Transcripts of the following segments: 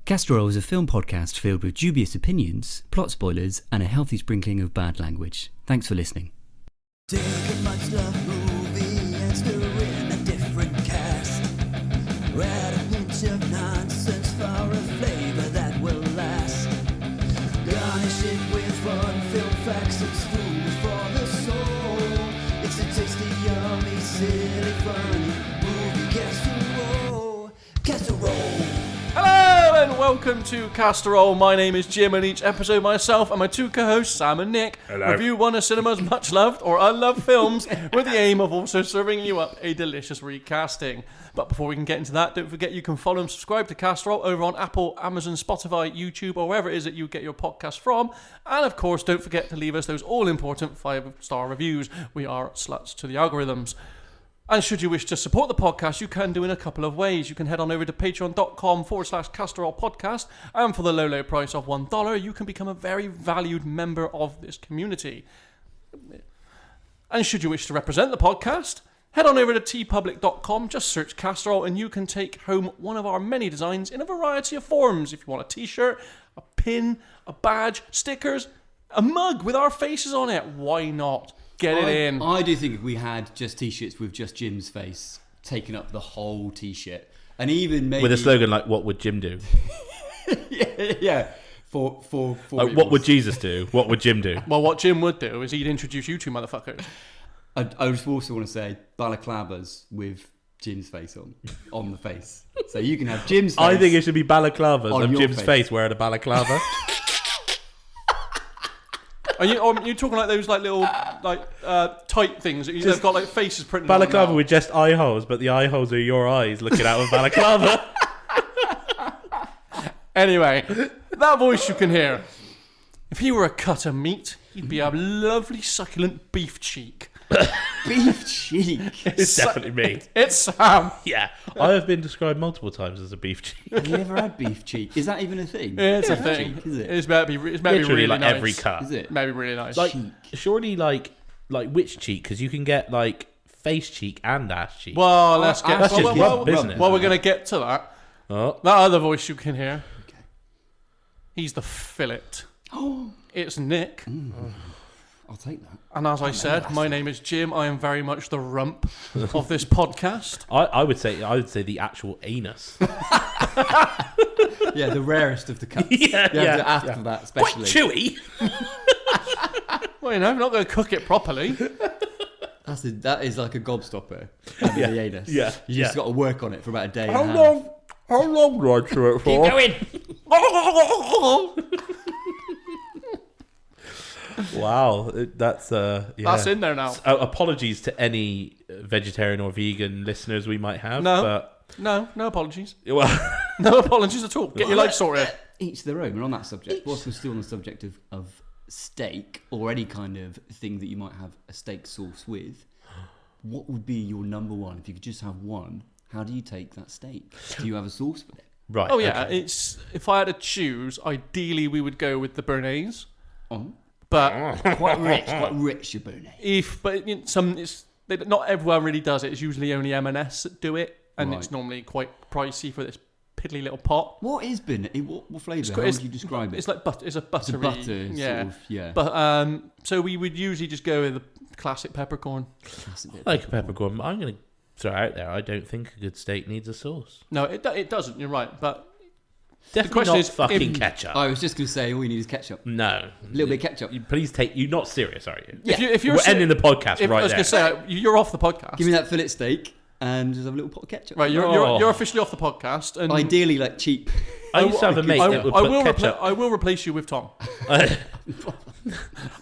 Castor is a film podcast filled with dubious opinions, plot spoilers, and a healthy sprinkling of bad language. Thanks for listening. Take a much loved movie and stir in a different cast. Add a hint of nonsense for a flavor that will last. Garnish it with fun, film facts, it's food for the soul. It's a tasty, yummy, silly, funny movie casserole. Casserole. Hello and welcome to Casserole. My name is Jim, and each episode myself and my two co-hosts Sam and Nick review one of cinema's much loved or unloved films with the aim of also serving you up a delicious recasting. But before we can get into that, don't forget you can follow and subscribe to Casserole over on Apple, Amazon, Spotify, YouTube, or wherever it is that you get your podcast from. And of course, don't forget to leave us those all-important 5-star reviews. We are sluts to the algorithms. And should you wish to support the podcast, you can do in a couple of ways. You can head on over to patreon.com/Castorol podcast, and for the low, low price of $1, you can become a very valued member of this community. And should you wish to represent the podcast, head on over to tpublic.com, just search Castorol, and you can take home one of our many designs in a variety of forms. If you want a t-shirt, a pin, a badge, stickers, a mug with our faces on it, why not? Get it in. I do think if we had just t-shirts with just Jim's face taking up the whole t-shirt, and even maybe with a slogan like "What would Jim do?" yeah. For like, what would Jesus do? What would Jim do? Well, what Jim would do is he'd introduce you two motherfuckers. I just also want to say balaclavas with Jim's face on the face, so you can have Jim's face. I think it should be balaclavas of Jim's face wearing a balaclava. Are you talking like those like little tight things that they've got like faces printed balaclava on them? with just eye holes, but the eye holes are your eyes looking out of balaclava. Anyway, that voice you can hear. If he were a cut of meat, he'd be a lovely succulent beef cheek. Beef cheek. It's definitely me. It's Sam. Yeah, I have been described multiple times as a beef cheek. Have you ever had beef cheek? Is that even a thing? Yeah, it's a thing. Cheek, is it? It's meant to be Literally really like nice. every cut. Is it? Maybe really nice. Like surely like which cheek? Because you can get like face cheek and ass cheek. Well, let's get. That's just well, business. Well, we're going to get to that. Oh. That other voice you can hear. Okay. He's the fillet. It's Nick. I'll take that. And as I said, my name is Jim. I am very much the rump of this podcast. I would say the actual anus. Yeah, the rarest of the cuts. Yeah, you have to ask for that, especially. Quite chewy. Well, you know, I'm not going to cook it properly. That is like a gobstopper. The anus. Yeah. You just got to work on it for about a day. How long do I chew it for? Keep going. Wow, that's yeah. That's in there now. Apologies to any vegetarian or vegan listeners we might have. No apologies. Well, No apologies at all. Get your life sorted. Each their own. And on that subject, whilst we're still on the subject of steak or any kind of thing that you might have a steak sauce with, what would be your number one? If you could just have one, how do you take that steak? Do you have a sauce with it? right. Oh yeah, okay. it's if I had to choose, ideally we would go with the béarnaise. Oh, But quite rich, your béarnaise. Not everyone really does it. It's usually only M&S that do it, and Right. it's normally quite pricey for this piddly little pot. What is béarnaise? What flavour? How would you describe it? It's like butter. It's a buttery. It's a butter, yeah. sort of, yeah. But so we would usually just go with the classic peppercorn. Classic bit. Like a peppercorn. I'm going to throw out there. I don't think a good steak needs a sauce. No, it doesn't. You're right, but Definitely question not is, fucking if- ketchup. I was just going to say, all you need is ketchup. No, A little bit of ketchup. Please take. You're not serious, are you? Yeah. if you're We're ending the podcast I right was there. going to say you're off the podcast. Give me that fillet steak and just have a little pot of ketchup. Right, Oh. you're officially off the podcast. And Ideally, like cheap. I used to have a mate that would put ketchup. I will replace you with Tom.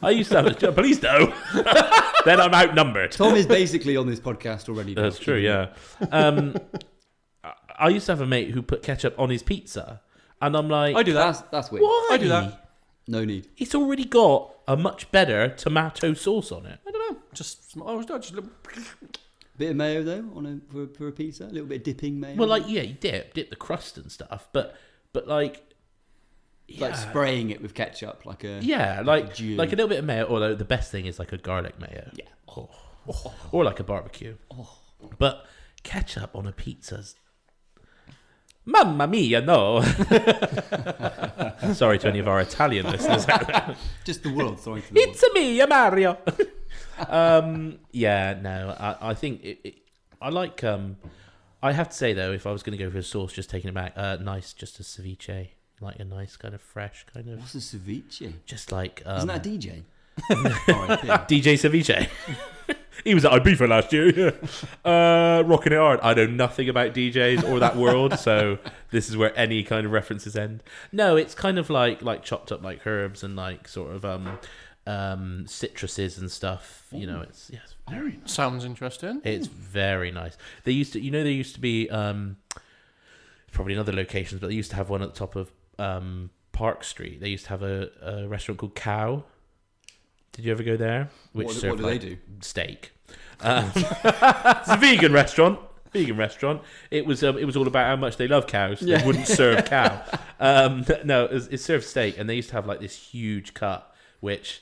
I used to have a. Please don't. Then I'm outnumbered. Tom is basically on this podcast already. That's true. Yeah. I used to have a mate who put ketchup on his pizza, and I'm like, I do that. That's weird. why? I do that. No need. It's already got a much better tomato sauce on it. I don't know. Just a little. Bit of mayo though for a pizza. A little bit of dipping mayo. Well, like yeah, you dip the crust and stuff, but like. like spraying it with ketchup, like a like dew. a little bit of mayo. Although the best thing is like a garlic mayo, Yeah. or like a barbecue. But ketchup on a pizza's Mamma mia, no. Sorry to any of our Italian listeners out there. Just the world. Sorry to the world. It's me, Mario. Yeah, no, I think I like. I have to say though, if I was going to go for a sauce, just taking it back, nice, just a ceviche, like a nice kind of fresh kind of. What's a ceviche? Just like. Isn't that a DJ? DJ Ceviche. He was at Ibiza last year, rocking it hard. I know nothing about DJs or that world, so this is where any kind of references end. No, it's kind of like chopped up like herbs and like sort of citruses and stuff. You know, it's very nice. Sounds interesting. It's very nice. They used to be probably in other locations, but they used to have one at the top of Park Street. They used to have a restaurant called Cow. Did you ever go there? What do they do? Steak. It's a vegan restaurant. It was all about how much they love cows. They wouldn't serve cow. No, it served steak, and they used to have like this huge cut, which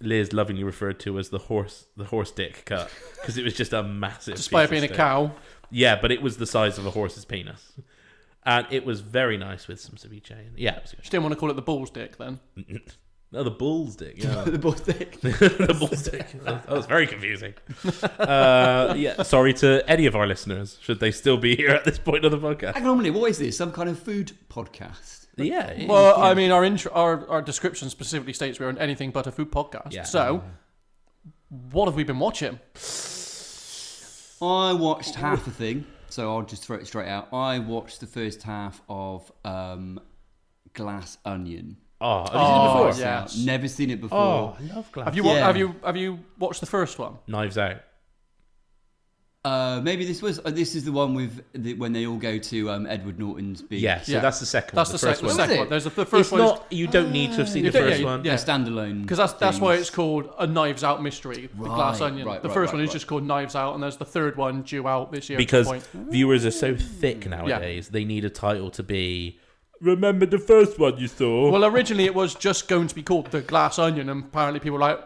Liz lovingly referred to as the horse dick cut, because it was just a massive. Despite being a cow. Yeah, but it was the size of a horse's penis, and it was very nice with some ceviche. Yeah, it was good. Just didn't want to call it the bull's dick then. No, the bull's dick. Yeah. The bull's dick. The bull's dick. That was very confusing. Yeah, sorry to any of our listeners, should they still be here at this point of the podcast. Hang on a minute, what is this? Some kind of food podcast? Yeah. Well, I mean, our description specifically states we're anything but a food podcast. Yeah. So, what have we been watching? I watched half a thing, so I'll just throw it straight out. I watched the first half of Glass Onion. Oh, have you seen it before? Yes. Never seen it before. Oh, I love Glass. Have you have you watched the first one? Knives Out. Maybe this is the one with when they all go to Edward Norton's beach. Yeah, so that's the second That's one. the first second one. one. There's the first It's one. not. You don't need to have seen the first one. yeah. A standalone. Because that's why things. it's called a Knives Out mystery, the Glass Onion. The first one is just called Knives Out, and there's the third one due out this year. Because at some point. viewers are so thick nowadays, they need a title to be. Remember the first one you saw? Well, originally it was just going to be called the Glass Onion, and apparently people were like,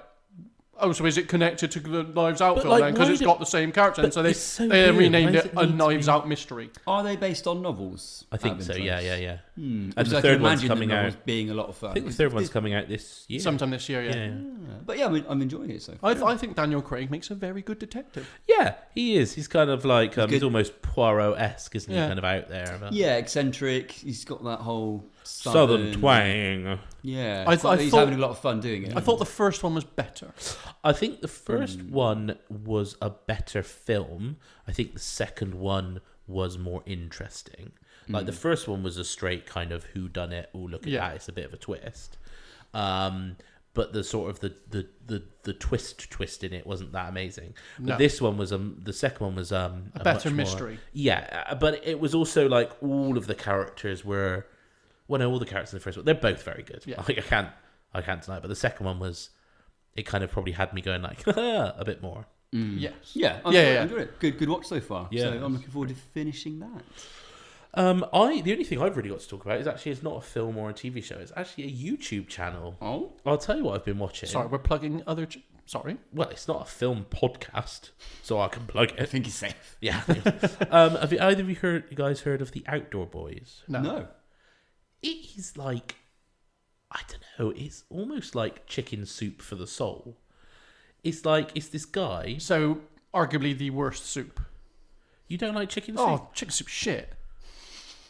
"Oh, so is it connected to the Knives Out But, film like, then? Because why it's do- got the same character." And so But it's so they weird. renamed Why does it it a need to Knives be- Out mystery. Are they based on novels? I think so. Yeah. And Because the I third can one's imagine coming the out. novels being a lot of fun. I think the third one's coming out this year. Sometime this year, yeah. But yeah, I'm enjoying it so far. I think Daniel Craig makes a very good detective. Yeah, he is. He's kind of like he's good. almost Poirot-esque, isn't he? Yeah. Kind of out there. But Yeah, eccentric. He's got that whole Southern twang. Yeah, I he's thought- having a lot of fun doing it. I thought the first one was better. I think the first one was a better film. I think the second one was more interesting. Like the first one was a straight kind of whodunit. Oh, look at Yeah. that! It's a bit of a twist. But the sort of the twist in it wasn't that amazing. But No. this one was the second one was a better much more- mystery. Yeah, but it was also like all of the characters were. Well, no, all the characters in the first one, they're both very good. Yeah. Like I can't deny it. But the second one was, it kind of probably had me going like a bit more. Yes. Yeah, I'm enjoying it. Good watch so far. Yeah. So I'm looking forward to finishing that. The only thing I've really got to talk about is actually it's not a film or a TV show. It's actually a YouTube channel. Oh, I'll tell you what I've been watching. Sorry, we're plugging other... Sorry. Well, it's not a film podcast, so I can plug I it. think it's safe. Yeah. Have either of you guys heard of the Outdoor Boys? No. It is like, I don't know, it's almost like chicken soup for the soul. It's this guy. So, arguably the worst soup. You don't like chicken soup? Oh, chicken soup shit.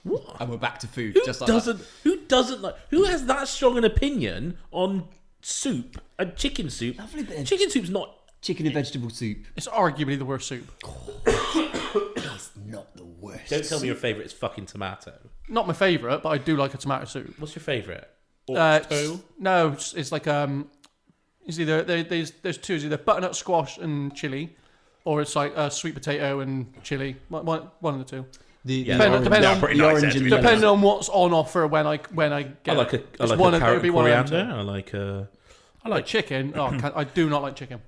What? And we're back to food. Who just like doesn't? Who doesn't like? Who has that strong an opinion on soup and chicken soup? Lovely bit of Chicken soup's not. chicken and vegetable soup. It's arguably the worst soup. It's not the worst. Don't tell me your favourite is fucking tomato. Not my favourite, but I do like a tomato soup. What's your favourite? No, it's like it's either there's two. It's either butternut squash and chili, or it's like sweet potato and chili. One of the two. Yeah, Depending on- pretty the nice, orange actually. and the Depending on what's on offer when I get. I like a It's one of- carrot it'd be and one of them coriander. two. I like like chicken. Oh, I do not like chicken.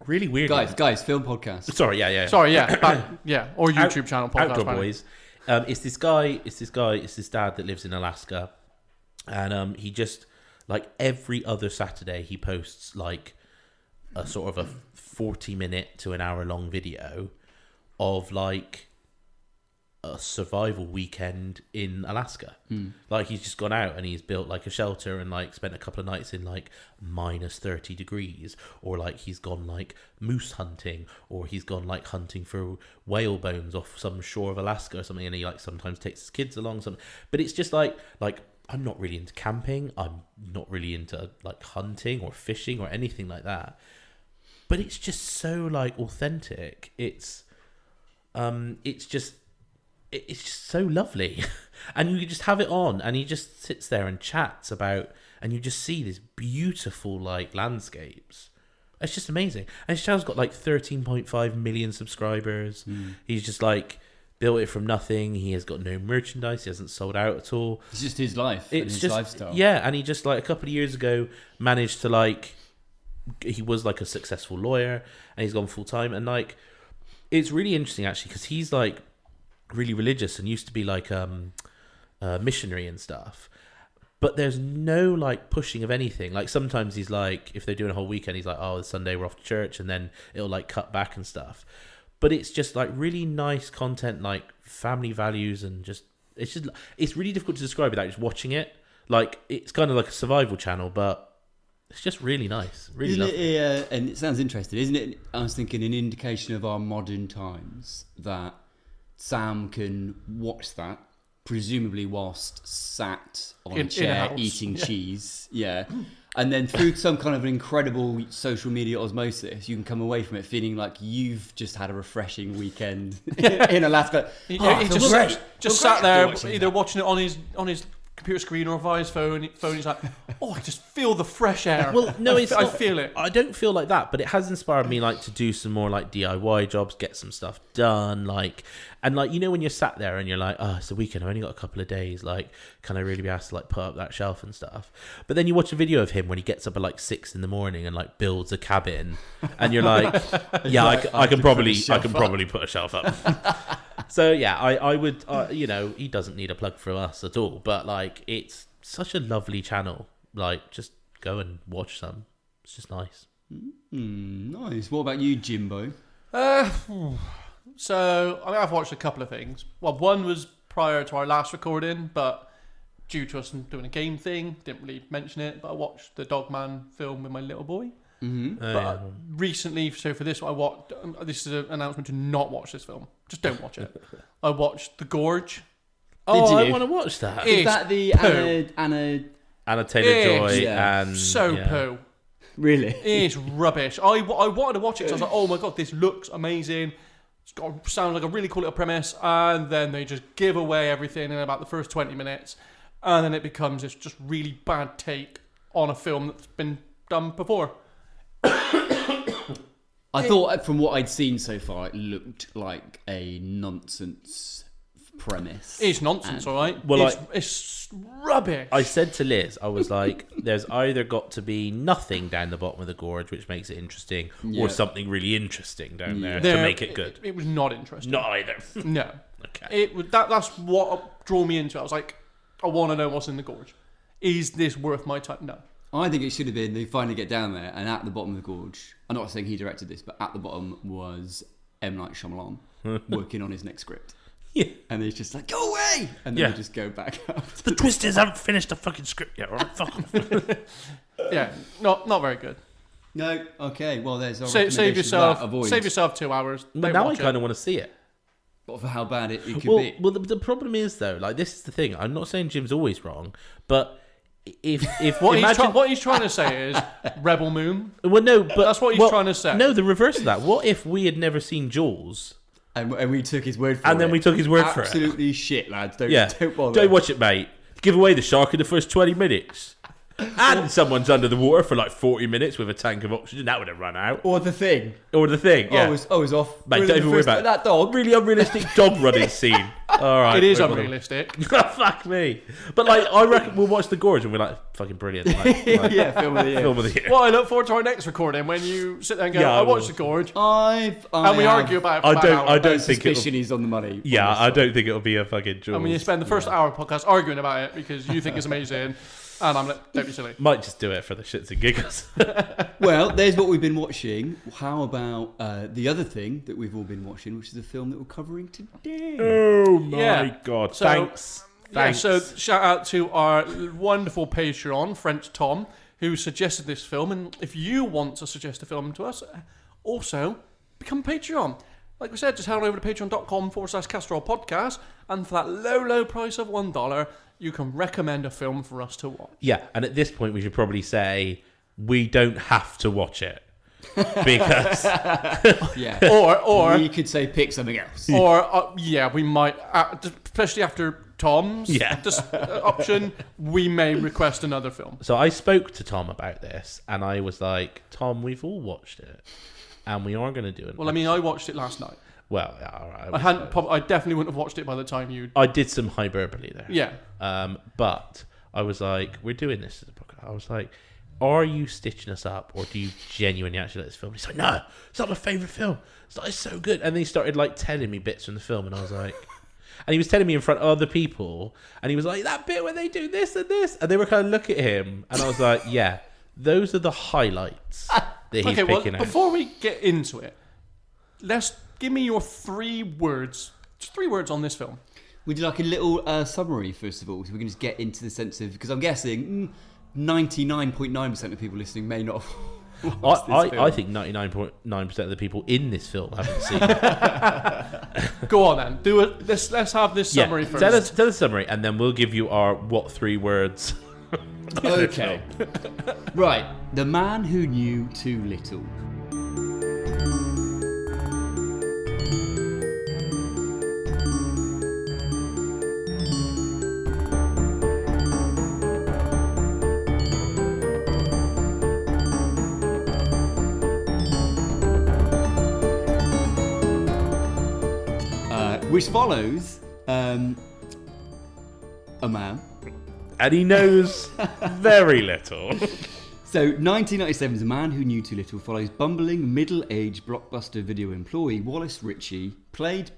really weird. guys, film podcast. Sorry, yeah. Sorry, yeah, or YouTube channel podcast. Outdoor apparently. Boys. It's this dad that lives in Alaska, and he just like every other Saturday he posts like a sort of a 40-minute to an hour long video of like a survival weekend in Alaska. Like he's just gone out and he's built like a shelter and like spent a couple of nights in like minus 30 degrees, or like he's gone like moose hunting, or he's gone like hunting for whale bones off some shore of Alaska or something, and he like sometimes takes his kids along. But it's just like I'm not really into camping, I'm not really into like hunting or fishing or anything like that, but it's just so like authentic. It's just so lovely. And you just have it on and he just sits there and chats about, and you just see this beautiful like landscapes. It's just amazing. And his channel's got like 13.5 million subscribers. He's just like built it from nothing. He has got no merchandise. He hasn't sold out at all. It's just his life. It's his just lifestyle. Yeah, and he just like a couple of years ago managed to like, he was like a successful lawyer and he's gone full time, and like it's really interesting actually because he's like really religious and used to be like a missionary and stuff, but there's no like pushing of anything. Like sometimes he's like, if they're doing a whole weekend, he's like, oh, it's Sunday, we're off to church, and then it'll like cut back and stuff. But it's just like really nice content, like family values, and it's really difficult to describe without just watching it. Like it's kind of like a survival channel, but it's just really nice, really Isn't lovely. it, and it sounds interesting, isn't it? I was thinking an indication of our modern times that Sam can watch that, presumably whilst sat on a chair house. eating cheese. Yeah. And then through some kind of incredible social media osmosis, you can come away from it feeling like you've just had a refreshing weekend in Alaska. He I feel great. just sat there, either watching it on his computer screen or via his phone. He's like, oh, I just feel the fresh air. Well, no, I feel it. I don't feel like that, but it has inspired me like to do some more like DIY jobs, get some stuff done, like, and like, you know, when you're sat there and you're like, oh, it's a weekend, I've only got a couple of days, like, can I really be asked to like put up that shelf and stuff? But then you watch a video of him when he gets up at like 6 a.m. and like builds a cabin, and you're like, yeah, I can probably put a shelf up. So yeah, I would, you know, he doesn't need a plug from us at all, but like, it's such a lovely channel. Like, just go and watch some. It's just nice. Nice. What about you, Jimbo? So, I mean, I've watched a couple of things. Well, one was prior to our last recording, but due to us doing a game thing, didn't really mention it, but I watched the Dogman film with my little boy. But recently, so for this one, I watched. This is an announcement to not watch this film. Just don't watch it. I watched The Gorge. Oh, I you? want to watch that. It's Is that the poo. Anna Taylor-Joy yeah. and So yeah. poo. Really? It's rubbish. I wanted to watch it because I was like, oh my god, this looks amazing. Sounds like a really cool little premise, and then they just give away everything in about the first 20 minutes, and then it becomes this just really bad take on a film that's been done before. I thought from what I'd seen so far, it looked like a nonsense premise. It's nonsense, all right? Well, it's rubbish. I said to Liz, I was like, there's either got to be nothing down the bottom of the gorge, which makes it interesting, Yeah. or something really interesting down there There- to make it good. It was not interesting. Not either. No. Okay. It was that's what drew me into it. I was like, I want to know what's in the gorge. Is this worth my time? No. I think it should have been they finally get down there, and at the bottom of the gorge, I'm not saying he directed this, but at the bottom was M. Night Shyamalan working on his next script. Yeah. And he's just like, go away! And then Yeah. they just go back up. The twist is I haven't finished the fucking script yet. All right? Fuck off. Yeah, not very good. No, okay, well, there's our Save recommendation for that. Avoid. yourself 2 hours. But Don't now I watch kind it. of want to see it. But for how bad it could Well, be. well, the problem is though, like this is the thing. I'm not saying Jim's always wrong, but if What he's trying to say is Rebel Moon. well, no, but That's what he's trying to say. No, the reverse of that. What if we had never seen Jaws, And we took his word for it. and then we took his word for it? Absolutely shit, lads. Don't bother. Don't watch it, mate. Give away the shark in the first 20 minutes. And someone's under the water for like 40 minutes with a tank of oxygen. That would have run out. Or The Thing. Or the thing, yeah. I was off. Mate, Really, don't the even worry first- about it. that dog. Really unrealistic dog running scene. All right. It is move on. unrealistic. Fuck me. But like, I reckon we'll watch The Gorge and we're like, fucking brilliant. Like, Yeah, film of the year. film of the year. Well, I look forward to our next recording when you sit there and go, Yeah, I I watched will. The Gorge, And we argue about it for about an hour. I don't think suspicion it'll, he's on the money. yeah, I don't think it'll be a fucking Jaws. And when you spend the first hour of podcast arguing about it because you think it's amazing, And I'm like, don't be silly. Might just do it for the shits and giggles. Well, there's what we've been watching. How about the other thing that we've all been watching, which is a film that we're covering today? Oh my Yeah. god! So- Thanks. Yeah, so shout out to our wonderful Patreon, French Tom, who suggested this film. And if you want to suggest a film to us, also become Patreon. Like we said, just head on over to patreon.com/Castorol podcast. And for that low price of $1, you can recommend a film for us to watch. Yeah, and at this point, we should probably say we don't have to watch it because Yeah. Or you could say pick something else. Or, we might, especially after Tom's Yeah. option, we may request another film. So I spoke to Tom about this, and I was like, Tom, we've all watched it, and we are going to do it. Well, I mean, I watched it last night. Well, yeah, all right. I definitely wouldn't have watched it by the time you... I did some hyperbole there. Yeah. But I was like, we're doing this as a podcast. I was like, are you stitching us up, or do you genuinely actually like this film? He's like, no, it's not my favourite film. It's so good. And then he started like telling me bits from the film, and I was like... And he was telling me in front of other people, and he was like, that bit where they do this and this, and they were kind of looking at him, and I was like, yeah, those are the highlights that he's picking out. Before we get into it, give me your 3 words, just 3 words on this film. Would you like a little summary, first of all, so we can just get into the sense of... Because I'm guessing 99.9% of people listening may not have watched this film. I think 99.9% of the people in this film haven't seen it. Go on then, do it. Let's have this summary first. Tell the summary, and then we'll give you our what 3 words. Okay. Right. The man who knew too little. Which follows a man. And he knows very little. So, 1997's A Man Who Knew Too Little follows bumbling, middle-aged blockbuster video employee Wallace Ritchie, played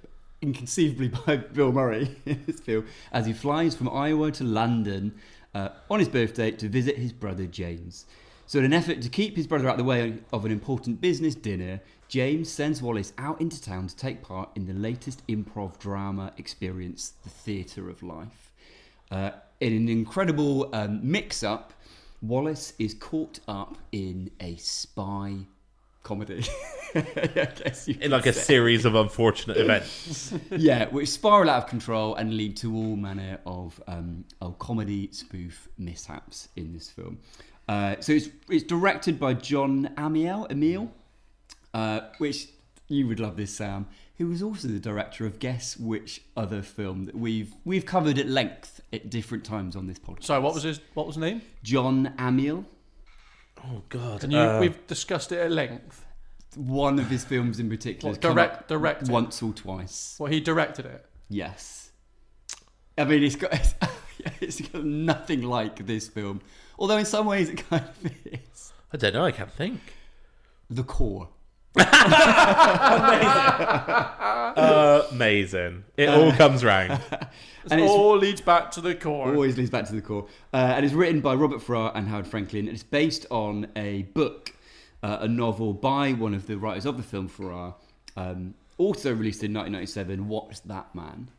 inconceivably by Bill Murray in this film, as he flies from Iowa to London on his birthday to visit his brother James. So, in an effort to keep his brother out of the way of an important business dinner, James sends Wallace out into town to take part in the latest improv drama experience, The Theatre of Life. In an incredible mix-up, Wallace is caught up in a spy comedy. I guess you In like a series of unfortunate events. Yeah, which spiral out of control and lead to all manner of comedy spoof mishaps in this film. So it's directed by John Amiel, which you would love this, Sam, who was also the director of guess which other film that we've covered at length at different times on this podcast. Sorry, what was his name? John Amiel. Oh God! And we've discussed it at length. One of his films in particular. has come up once or twice. Well, he directed it. Yes. I mean, it's got nothing like this film. Although in some ways it kind of is. I don't know. I can't think. The Core. Amazing. It all comes round. And it all leads back to the core. Always leads back to the core. And it's written by Robert Farrar and Howard Franklin. And it's based on a book, a novel by one of the writers of the film, Farrar. Also released in 1997, What's That Man?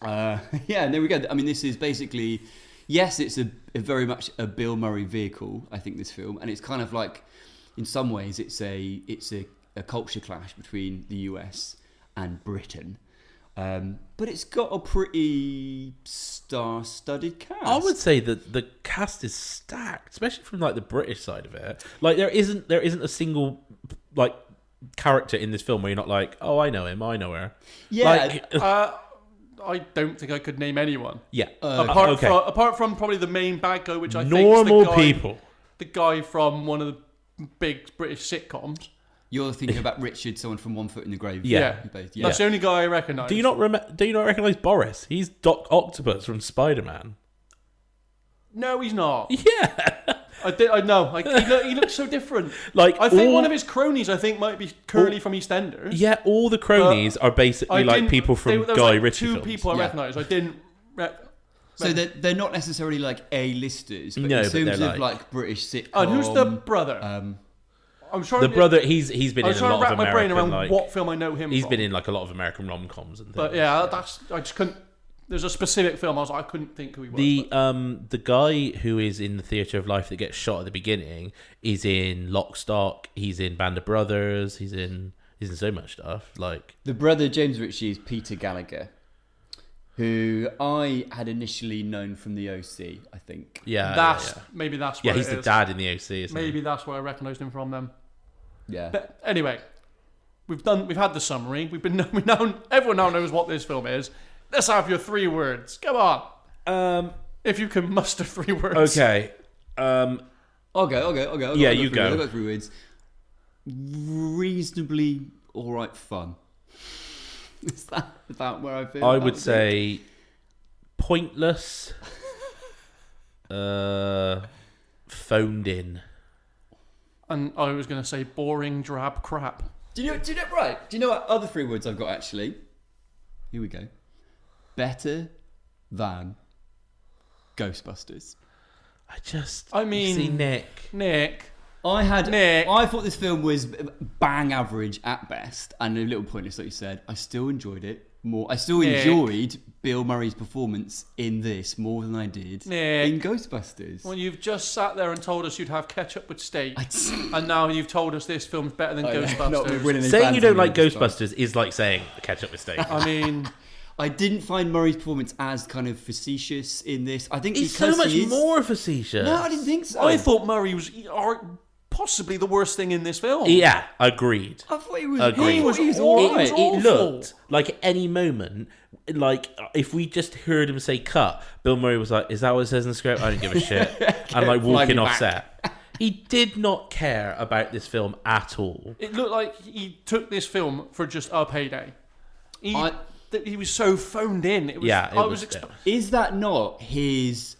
Yeah, and there we go. I mean, this is basically... Yes, it's a very much a Bill Murray vehicle, I think, this film. And it's kind of like... In some ways, it's a culture clash between the US and Britain, but it's got a pretty star-studded cast. I would say that the cast is stacked, especially from like the British side of it. Like there isn't a single like character in this film where you're not like, oh, I know him, I know her. Yeah. Like, I don't think I could name anyone. Yeah. Apart from probably the main bad guy, which I think normal is people. The guy from one of the big British sitcoms. You're thinking about Richard, someone from One Foot in the Grave. Yeah. That's the only guy I recognise. Do you not recognise Boris? He's Doc Octopus from Spider-Man. No, he's not. Yeah. I know. He looks so different. Like I think one of his cronies, might be Curly from EastEnders. Yeah, all the cronies are basically like people from there was Guy like Ritchie two films. people I recognised. I didn't. So they're not necessarily like A-listers, but No, in but terms they're of like British sitcom. And who's the brother? I'm trying The to brother, he's been I'm in a trying to lot wrap of my brain American, around like, what film I know him he's from. been in like a lot of American rom-coms and things. But yeah, I just couldn't. There's a specific film I couldn't think who he was. The guy who is in the Theatre of Life that gets shot at the beginning is in Lock, Stock. He's in Band of Brothers. He's in so much stuff. Like The brother James Ritchie is Peter Gallagher, who I had initially known from the OC, I think. Maybe that's yeah. where He's it the is. dad in the OC. Isn't Maybe he? that's where I recognised him from. Then. Yeah. But anyway, we've had the summary. Everyone now knows what this film is. Let's have your 3 words. Come on. If you can muster 3 words. Okay. I'll go. Yeah, you go. I've got 3 words. Reasonably alright fun. Is that about where I feel? I would say pointless. Phoned in. And I was going to say boring, drab crap. Do you know what other 3 words I've got actually? Here we go. Better than Ghostbusters. I mean, see Nick. I thought this film was bang average at best and a little pointless, like you said. I still enjoyed it more. I still enjoyed Bill Murray's performance in this more than I did in Ghostbusters. Well, you've just sat there and told us you'd have ketchup with steak, and now you've told us this film's better than Ghostbusters. Saying you don't like Ghostbusters is like saying ketchup with steak. I mean, I didn't find Murray's performance as kind of facetious in this. I think he's because so much more facetious. No, I didn't think so. I thought Murray was possibly the worst thing in this film. Yeah, agreed. I thought he was. Agreed. He was all right. It looked like at any moment, like if we just heard him say cut, Bill Murray was like, "Is that what it says in the script? I don't give a shit." And like walking off set. He did not care about this film at all. It looked like he took this film for just a payday. He was so phoned in. Is that not his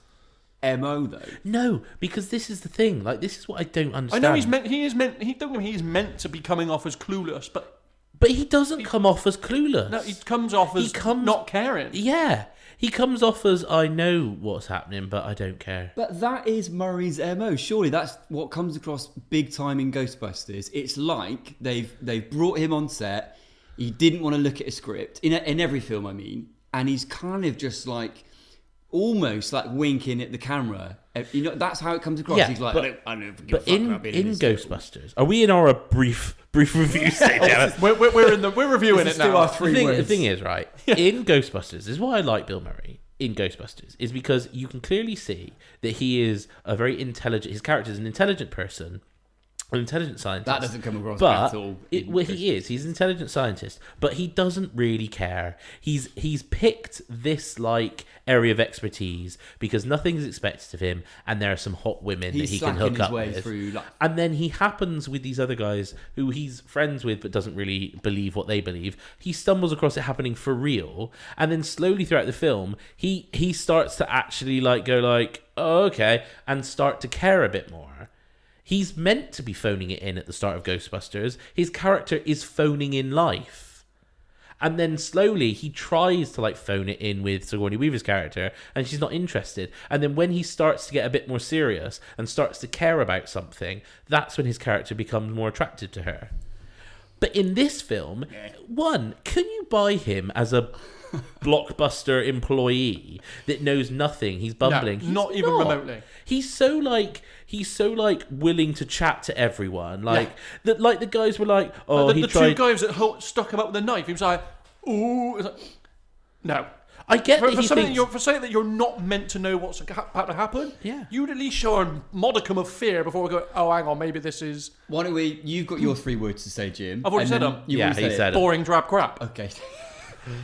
MO though? No, because this is the thing. Like, this is what I don't understand. I know he's meant to be coming off as clueless, but he doesn't come off as clueless. No, he comes off as not caring. Yeah, he comes off as I know what's happening, but I don't care. But that is Murray's MO. Surely that's what comes across big time in Ghostbusters. It's like they've brought him on set. He didn't want to look at a script in every film, I mean, and he's kind of just like almost like winking at the camera. You know, that's how it comes across. Yeah, he's like, I don't give a fuck in about being in Ghostbusters, are we in our brief review stage? We're reviewing it now. The thing is, right, in Ghostbusters, is why I like Bill Murray in Ghostbusters is because you can clearly see that he is a very intelligent. His character is an intelligent person. An intelligent scientist. That doesn't come across at all. He is. He's an intelligent scientist, but he doesn't really care. He's picked this like area of expertise because nothing's expected of him, and there are some hot women that he can hook up with. And then he happens with these other guys who he's friends with, but doesn't really believe what they believe. He stumbles across it happening for real, and then slowly throughout the film, he starts to actually like go like, oh, okay, and start to care a bit more. He's meant to be phoning it in at the start of Ghostbusters. His character is phoning in life. And then slowly he tries to like phone it in with Sigourney Weaver's character and she's not interested. And then when he starts to get a bit more serious and starts to care about something, that's when his character becomes more attracted to her. But in this film, can you buy him as a blockbuster employee that knows nothing? He's bumbling. No, not even remotely. He's so willing to chat to everyone. Like the guys were like, oh, the two guys that stuck him up with a knife. He was like, ooh, no. I get for something that you're not meant to know what's about to happen. Yeah, you'd at least show a modicum of fear before we go. Oh, hang on, maybe this is. Why don't we? You've got your 3 words to say, Jim. I've already said them. He said it. Boring, drab crap. Okay.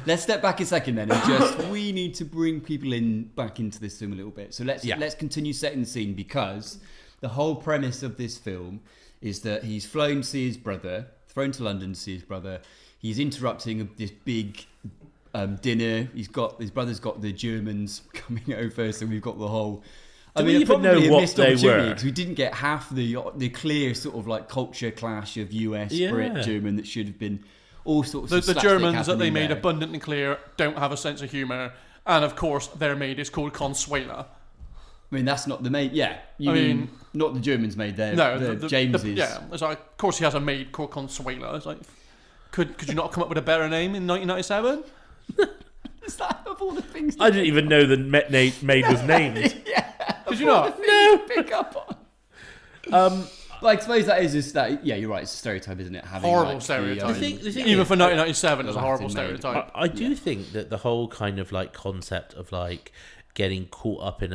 Let's step back a second then, and we need to bring people back into this film a little bit. So let's continue setting the scene, because the whole premise of this film is that he's flown to see his brother, thrown to London to see his brother. He's interrupting this big dinner. His brother's got the Germans coming over, so we've got the whole. Do we even know what they were? Because we didn't get half the clear sort of like culture clash of US, Brit, German that should have been. All sorts of the Germans that they made abundantly clear don't have a sense of humour, And of course, their maid is called Consuela. I mean, that's not the maid. Yeah, you I mean, not the Germans' maid. There, No, James's. yeah. It's like, of course, he has a maid called Consuela. It's like, could you not come up with a better name in 1997? Is that of all the things? I didn't even know the maid was named. Yeah. Did you not? No. Pick up on. But I suppose that is just that. Yeah, you're right. It's a stereotype, isn't it? Having Horrible like, stereotype. The thing Even is, for 1997, it's a the horrible Latin maid. stereotype. I do think that the whole kind of like concept of like getting caught up in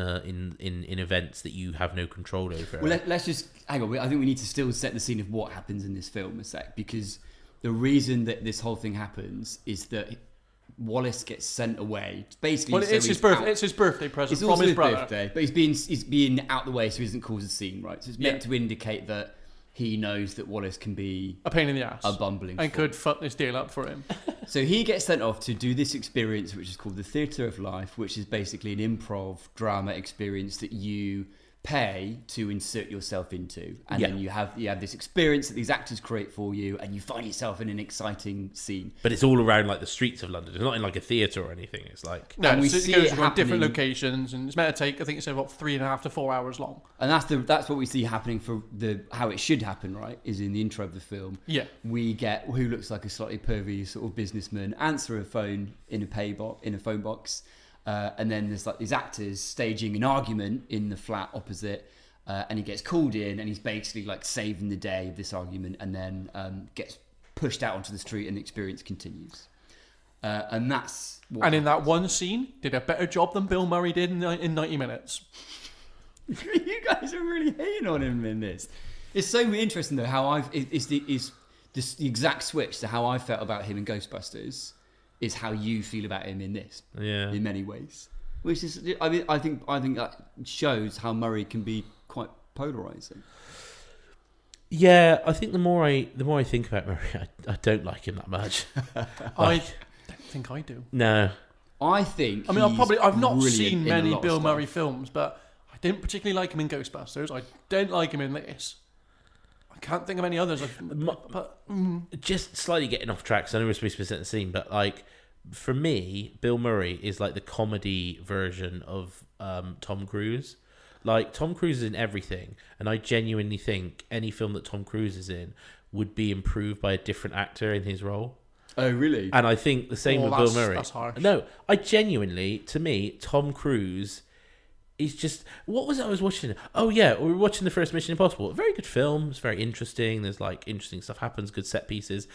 events that you have no control over. Well, let's just hang on. I think we need to still set the scene of what happens in this film a sec, because the reason that this whole thing happens is that Wallace gets sent away. Basically, Well, so it's he's his birthday. out. It's his birthday present It's from also his his brother. birthday, but he's being out the way so he doesn't cause a scene, right? So it's meant to indicate that he knows that Wallace can be A pain in the ass. a bumbling and fool. could fuck this deal up for him. So he gets sent off to do this experience, which is called the Theatre of Life, which is basically an improv drama experience that you pay to insert yourself into, and then you have this experience that these actors create for you, and you find yourself in an exciting scene. But it's all around like the streets of London. It's not in like a theatre or anything. It's like No, And we so see it goes it around different happening- locations, and it's meant to take, I think it's about 3.5 to 4 hours long. And that's what we see happening for how it should happen, right? Is in the intro of the film. Yeah. We get who looks like a slightly pervy sort of businessman answer a phone in a phone box, and then there's like these actors staging an argument in the flat opposite, and he gets called in, and he's basically like saving the day of this argument, and then gets pushed out onto the street, and the experience continues. And that's what And in that one scene, did a better job than Bill Murray did in 90 minutes. you guys are really hating on him in this. It's so interesting though how it's the exact switch to how I felt about him in Ghostbusters is how you feel about him in this. Yeah. In many ways, which is I think that shows how Murray can be quite polarizing. yeah, I think the more I think about Murray, I don't like him that much. I don't think I do. No. I think. I mean, I've not brilliant seen in a many lot of Bill stuff. Murray films, but I didn't particularly like him in Ghostbusters. I don't like him in this. I can't think of any others. Just slightly getting off track, so I know we're supposed to be setting the scene, but like for me, Bill Murray is like the comedy version of Tom Cruise. Like Tom Cruise is in everything, and I genuinely think any film that Tom Cruise is in would be improved by a different actor in his role. Oh really? And I think the same Oh, with Bill that's- Murray. that's harsh. No, I genuinely, to me, Tom Cruise is just... What was it I was watching? Oh, yeah, we were watching the first Mission Impossible. A very good film. It's very interesting. There's, like, interesting stuff happens, good set pieces.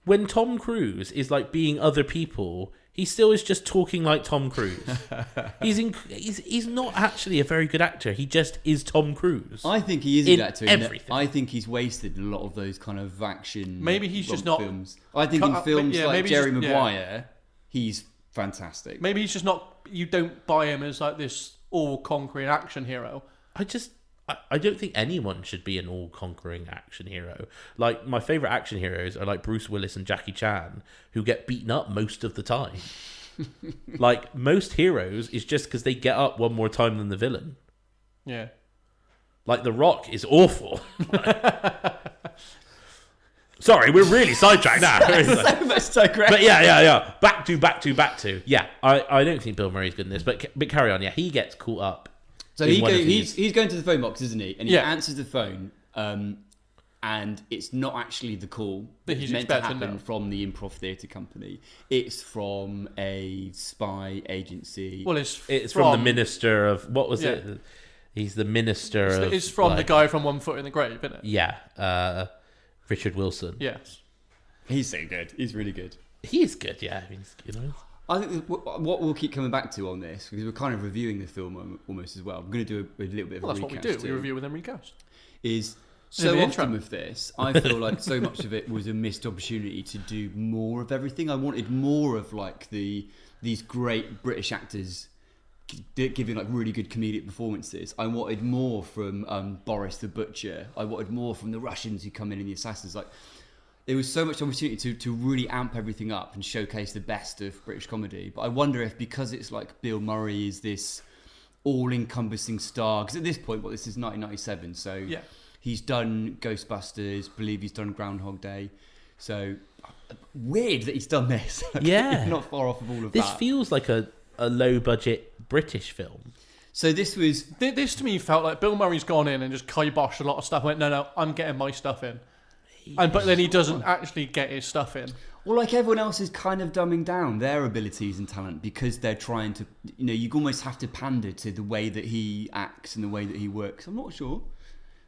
When Tom Cruise is, like, being other people, he still is just talking like Tom Cruise. He's not actually a very good actor. He just is Tom Cruise. I think he is a in good actor. In that everything. I think he's wasted a lot of those kind of action. Maybe he's just not films. I think in cut up- films yeah, like maybe Jerry just- yeah. Maguire, he's fantastic. Maybe he's just not. You don't buy him as like this all-conquering action hero. I don't think anyone should be an all-conquering action hero. Like, my favourite action heroes are like Bruce Willis and Jackie Chan, who get beaten up most of the time. Like, most heroes is just because they get up one more time than the villain. Yeah. Like, The Rock is awful. Sorry, we're really sidetracked now. So much digress. But yeah. Back to. Yeah, I don't think Bill Murray's good in this, but carry on. Yeah, he gets caught up. So in one of these. he's going to the phone box, isn't he? And he Yeah. answers the phone, and it's not actually the call That he's meant to expecting, happen no. from the improv theatre company. It's from a spy agency. Well, It's from the minister of... What was Yeah. it? He's the minister of... It's from the like- guy from 1 Foot in the Grave, isn't it? Yeah, Richard Wilson. Yes. He's so good. He's really good. He's good, yeah. I mean, he's, I think what we'll keep coming back to on this, because we're kind of reviewing the film almost as well. I'm going to do a little bit of Well, a that's what we recast do. We too. review with them recast. Is In so the often intro. with this, I feel like so much of it was a missed opportunity to do more of everything. I wanted more of like these great British actors giving like really good comedic performances. I wanted more from Boris the Butcher. I wanted more from the Russians who come in and the assassins. Like there was so much opportunity to really amp everything up and showcase the best of British comedy. But I wonder if because it's like Bill Murray is this all-encompassing star, because at this point, this is 1997, so Yeah. he's done Ghostbusters, believe he's done Groundhog Day, so weird that he's done this. Yeah. Not far off of all of This that. feels like a a low budget British film. So this was... This to me felt like Bill Murray's gone in and just kiboshed a lot of stuff. Went, no, I'm getting my stuff in. But then he doesn't actually get his stuff in. Well, like everyone else is kind of dumbing down their abilities and talent because they're trying to, you almost have to pander to the way that he acts and the way that he works. I'm not sure.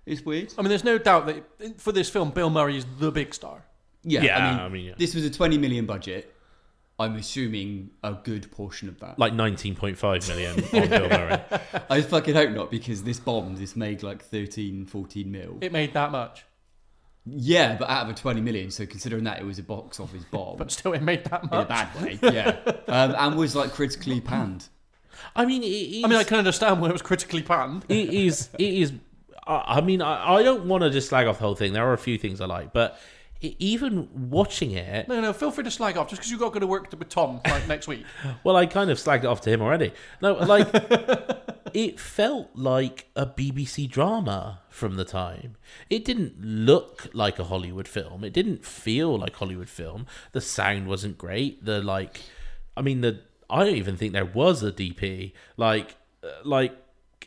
It's weird. I mean, there's no doubt that for this film, Bill Murray is the big star. Yeah, I mean, this was a 20 million budget. I'm assuming a good portion of that. Like 19.5 million on Bill Murray. I fucking hope not, because this bombed. This made like 13, 14 mil. It made that much. Yeah, but out of a 20 million, so considering that it was a box office bomb. But still, it made that much. In a bad way, yeah. And was like critically panned. I mean, it is, I can understand when it was critically panned. It is. I mean, I don't want to just slag off the whole thing. There are a few things I like, but even watching it... No, feel free to slag off, just because you've got to go to work with Tom next week. Well, I kind of slagged it off to him already. No, like, it felt like a BBC drama from the time. It didn't look like a Hollywood film. It didn't feel like Hollywood film. The sound wasn't great. I don't even think there was a DP.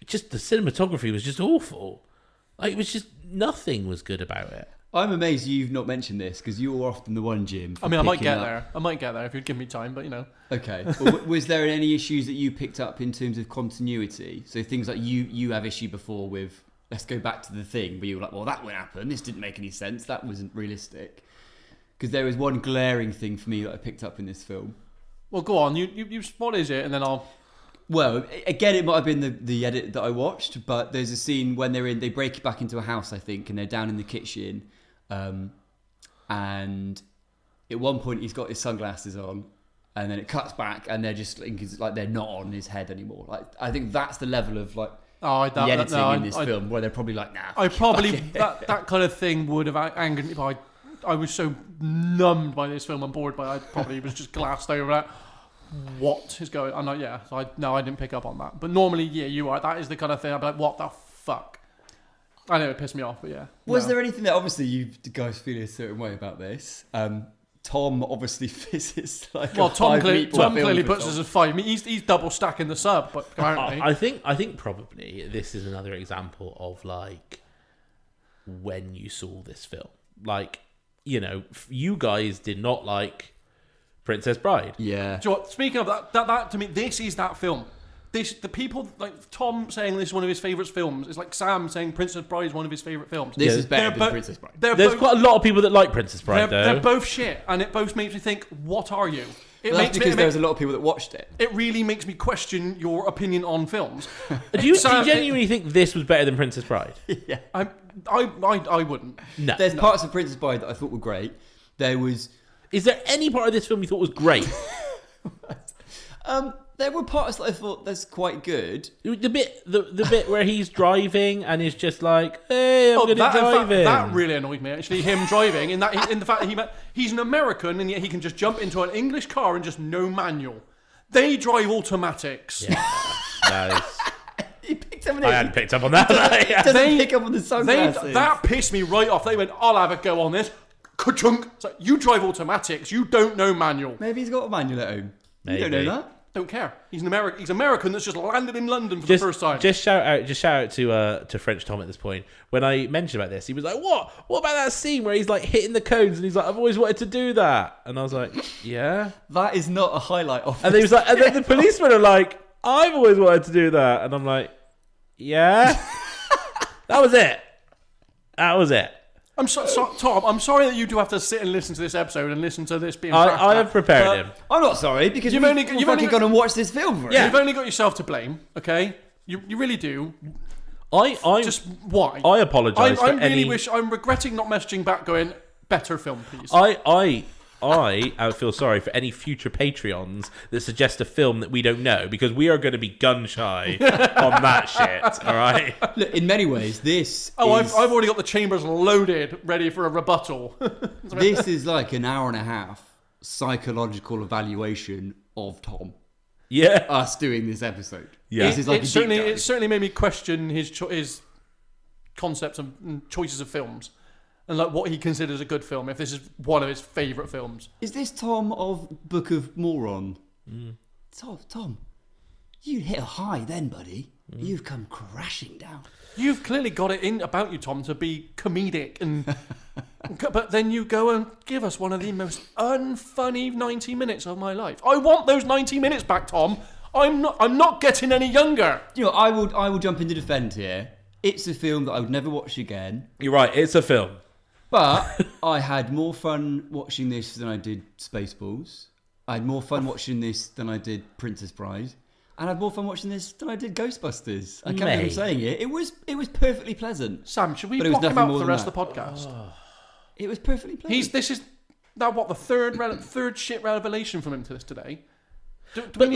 Just the cinematography was just awful. Like, it was just, nothing was good about it. I'm amazed you've not mentioned this, because you're often the one, Jim. I might get there. I might get there if you'd give me time, but Okay. Well, was there any issues that you picked up in terms of continuity? So things like you have issue before with, let's go back to the thing, where you were like, well, that won't happen. This didn't make any sense. That wasn't realistic. Because there was one glaring thing for me that I picked up in this film. Well, go on. You what is it? And then I'll... Well, again, it might have been the edit that I watched, but there's a scene when they break it back into a house, I think, and they're down in the kitchen, and at one point he's got his sunglasses on, and then it cuts back, and they're just like they're not on his head anymore. Like, I think that's the level of the editing in this film, where they're probably like, nah. I probably that kind of thing would have angered me. But I was so numbed by this film and bored by it, I probably was just glassed over that. What is going on? I didn't pick up on that. But normally, you are. That is the kind of thing I'd be like, what the fuck? I know it pissed me off, but yeah. Was there anything that, obviously, you guys feel a certain way about this? Tom obviously visits Tom clearly puts us at 5. I mean, he's double stacking the sub, but apparently. I think probably this is another example of when you saw this film. You guys did not like Princess Bride. Yeah. Do you know what? Speaking of that to me, this is that film. The people like Tom saying this is one of his favourite films. It's like Sam saying Princess Bride is one of his favourite films. This is better than Princess Bride. There's quite a lot of people that like Princess Bride, though. They're both shit, and it both makes me think, what are you? That's because there's a lot of people that watched it. It really makes me question your opinion on films. Do you genuinely think this was better than Princess Bride? Yeah. I wouldn't. No. There's parts of Princess Bride that I thought were great. Is there any part of this film you thought was great? There were parts that I thought that's quite good. The bit where he's driving and is just like, hey, I'm going to drive him. That really annoyed me, actually, him driving. In the fact that he's an American and yet he can just jump into an English car and just no manual. They drive automatics. Yeah, that is... He picked up on it. I hadn't picked up on that. Doesn't pick up on the sunglasses. That pissed me right off. They went, I'll have a go on this. Ka-chunk. It's like, you drive automatics. You don't know manual. Maybe he's got a manual at home. Maybe. You don't know that. Don't care. He's American that's just landed in London for the first time. Just shout out to French Tom at this point. When I mentioned about this, he was like, "What? What about that scene where he's like hitting the cones and he's like, I've always wanted to do that." And I was like, "Yeah." That is not a highlight of. And he was like, and then the policemen are like, "I've always wanted to do that," and I'm like, "Yeah." That was it. Tom, I'm sorry that you do have to sit and listen to this episode and listen to this being. I have prepared him. I'm not sorry, because you've only gone and watched this film for it. Yeah. You've only got yourself to blame, okay? You really do. Just why? I apologise. I'm regretting not messaging back, going better film, please. I feel sorry for any future Patreons that suggest a film that we don't know, because we are going to be gun shy on that shit. All right. Look, in many ways, this. I've already got the chambers loaded, ready for a rebuttal. This is like an hour and a half psychological evaluation of Tom. Yeah. Us doing this episode. Yeah. It certainly made me question his concepts and choices of films. And like what he considers a good film, if this is one of his favourite films. Is this Tom of Book of Moron? Tom, you hit a high then, buddy. You've come crashing down. You've clearly got it in about you, Tom, to be comedic, but then you go and give us one of the most unfunny 90 minutes of my life. I want those 90 minutes back, Tom. I'm not getting any younger. You know, I will jump in to defend here. It's a film that I would never watch again. You're right, it's a film. But I had more fun watching this than I did Spaceballs. I had more fun watching this than I did Princess Bride. And I had more fun watching this than I did Ghostbusters. I can't believe I'm saying it. It was perfectly pleasant. Sam, should we But it was block him nothing out more for the than rest that. of the podcast? It was perfectly pleasant. This is now what the third shit revelation from him to this today. Should we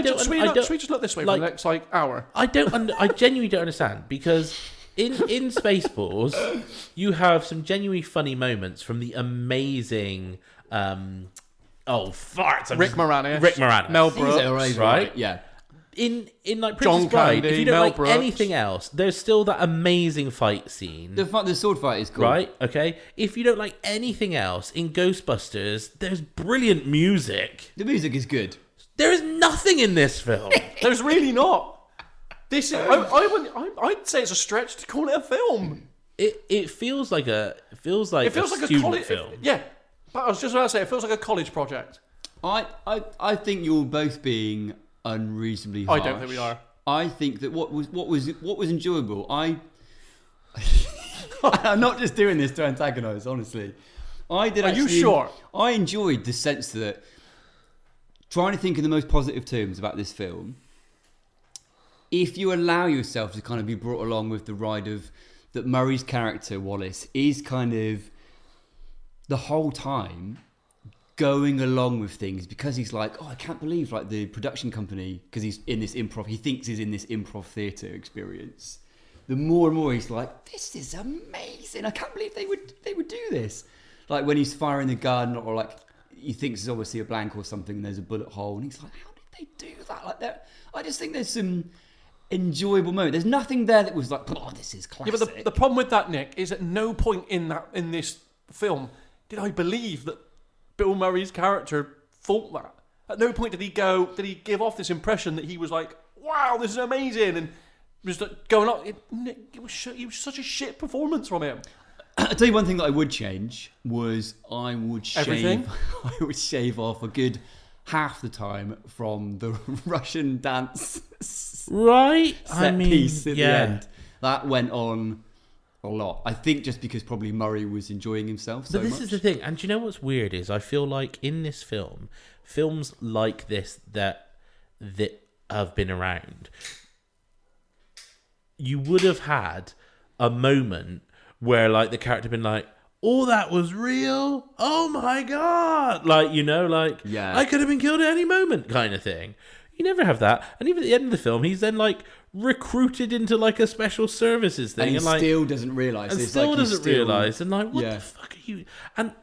just look this way for the next hour? I genuinely don't understand, because in Spaceballs you have some genuinely funny moments from the amazing Rick Moranis, Mel Brooks, right? Yeah. In like Princess John Bride, Candy, if you don't Mel like Brooks. anything else, there's still that amazing fight scene. The sword fight is cool. Right, okay. If you don't like anything else, in Ghostbusters, there's brilliant music. The music is good. There is nothing in this film. There's really not. This is, I'd say it's a stretch to call it a film. It feels like a It feels like a student college film. Yeah, but I was just about to say it feels like a college project. I think you're both being unreasonably harsh. I don't think we are. I think that what was enjoyable. I'm not just doing this to antagonise. Honestly, I did. Are you sure? I enjoyed the sense that trying to think in the most positive terms about this film. If you allow yourself to kind of be brought along with the ride of that, Murray's character Wallace is kind of the whole time going along with things because he's like, oh, I can't believe like the production company, because he's in this improv, he thinks he's in this improv theatre experience. The more and more he's like, this is amazing. I can't believe they would do this. Like when he's firing the gun, or like he thinks there's obviously a blank or something and there's a bullet hole, and he's like, how did they do that? Like that. I just think there's some enjoyable moment. There's nothing there that was like, oh, this is classic. Yeah, but the problem with that, Nick, is at no point in this film did I believe that Bill Murray's character thought that. At no point did he give off this impression that he was like, wow, this is amazing, and was going on. It was such a shit performance from him. I'll tell you one thing that I would change was I would Everything? shave off a good half the time from the Russian dance Right? set piece at the end. That went on a lot. I think just because probably Murray was enjoying himself so But this much. is the thing, and do you know what's weird is I feel like in this film, films like this that have been around, you would have had a moment where like the character been like, oh, that was real, oh my god, like, you know, like, yeah, I could have been killed at any moment kind of thing. You never have that. And even at the end of the film, he's then like recruited into like a special services thing, and he like, still doesn't realise. and It's still like doesn't realise, and like, what yeah. the fuck are you? And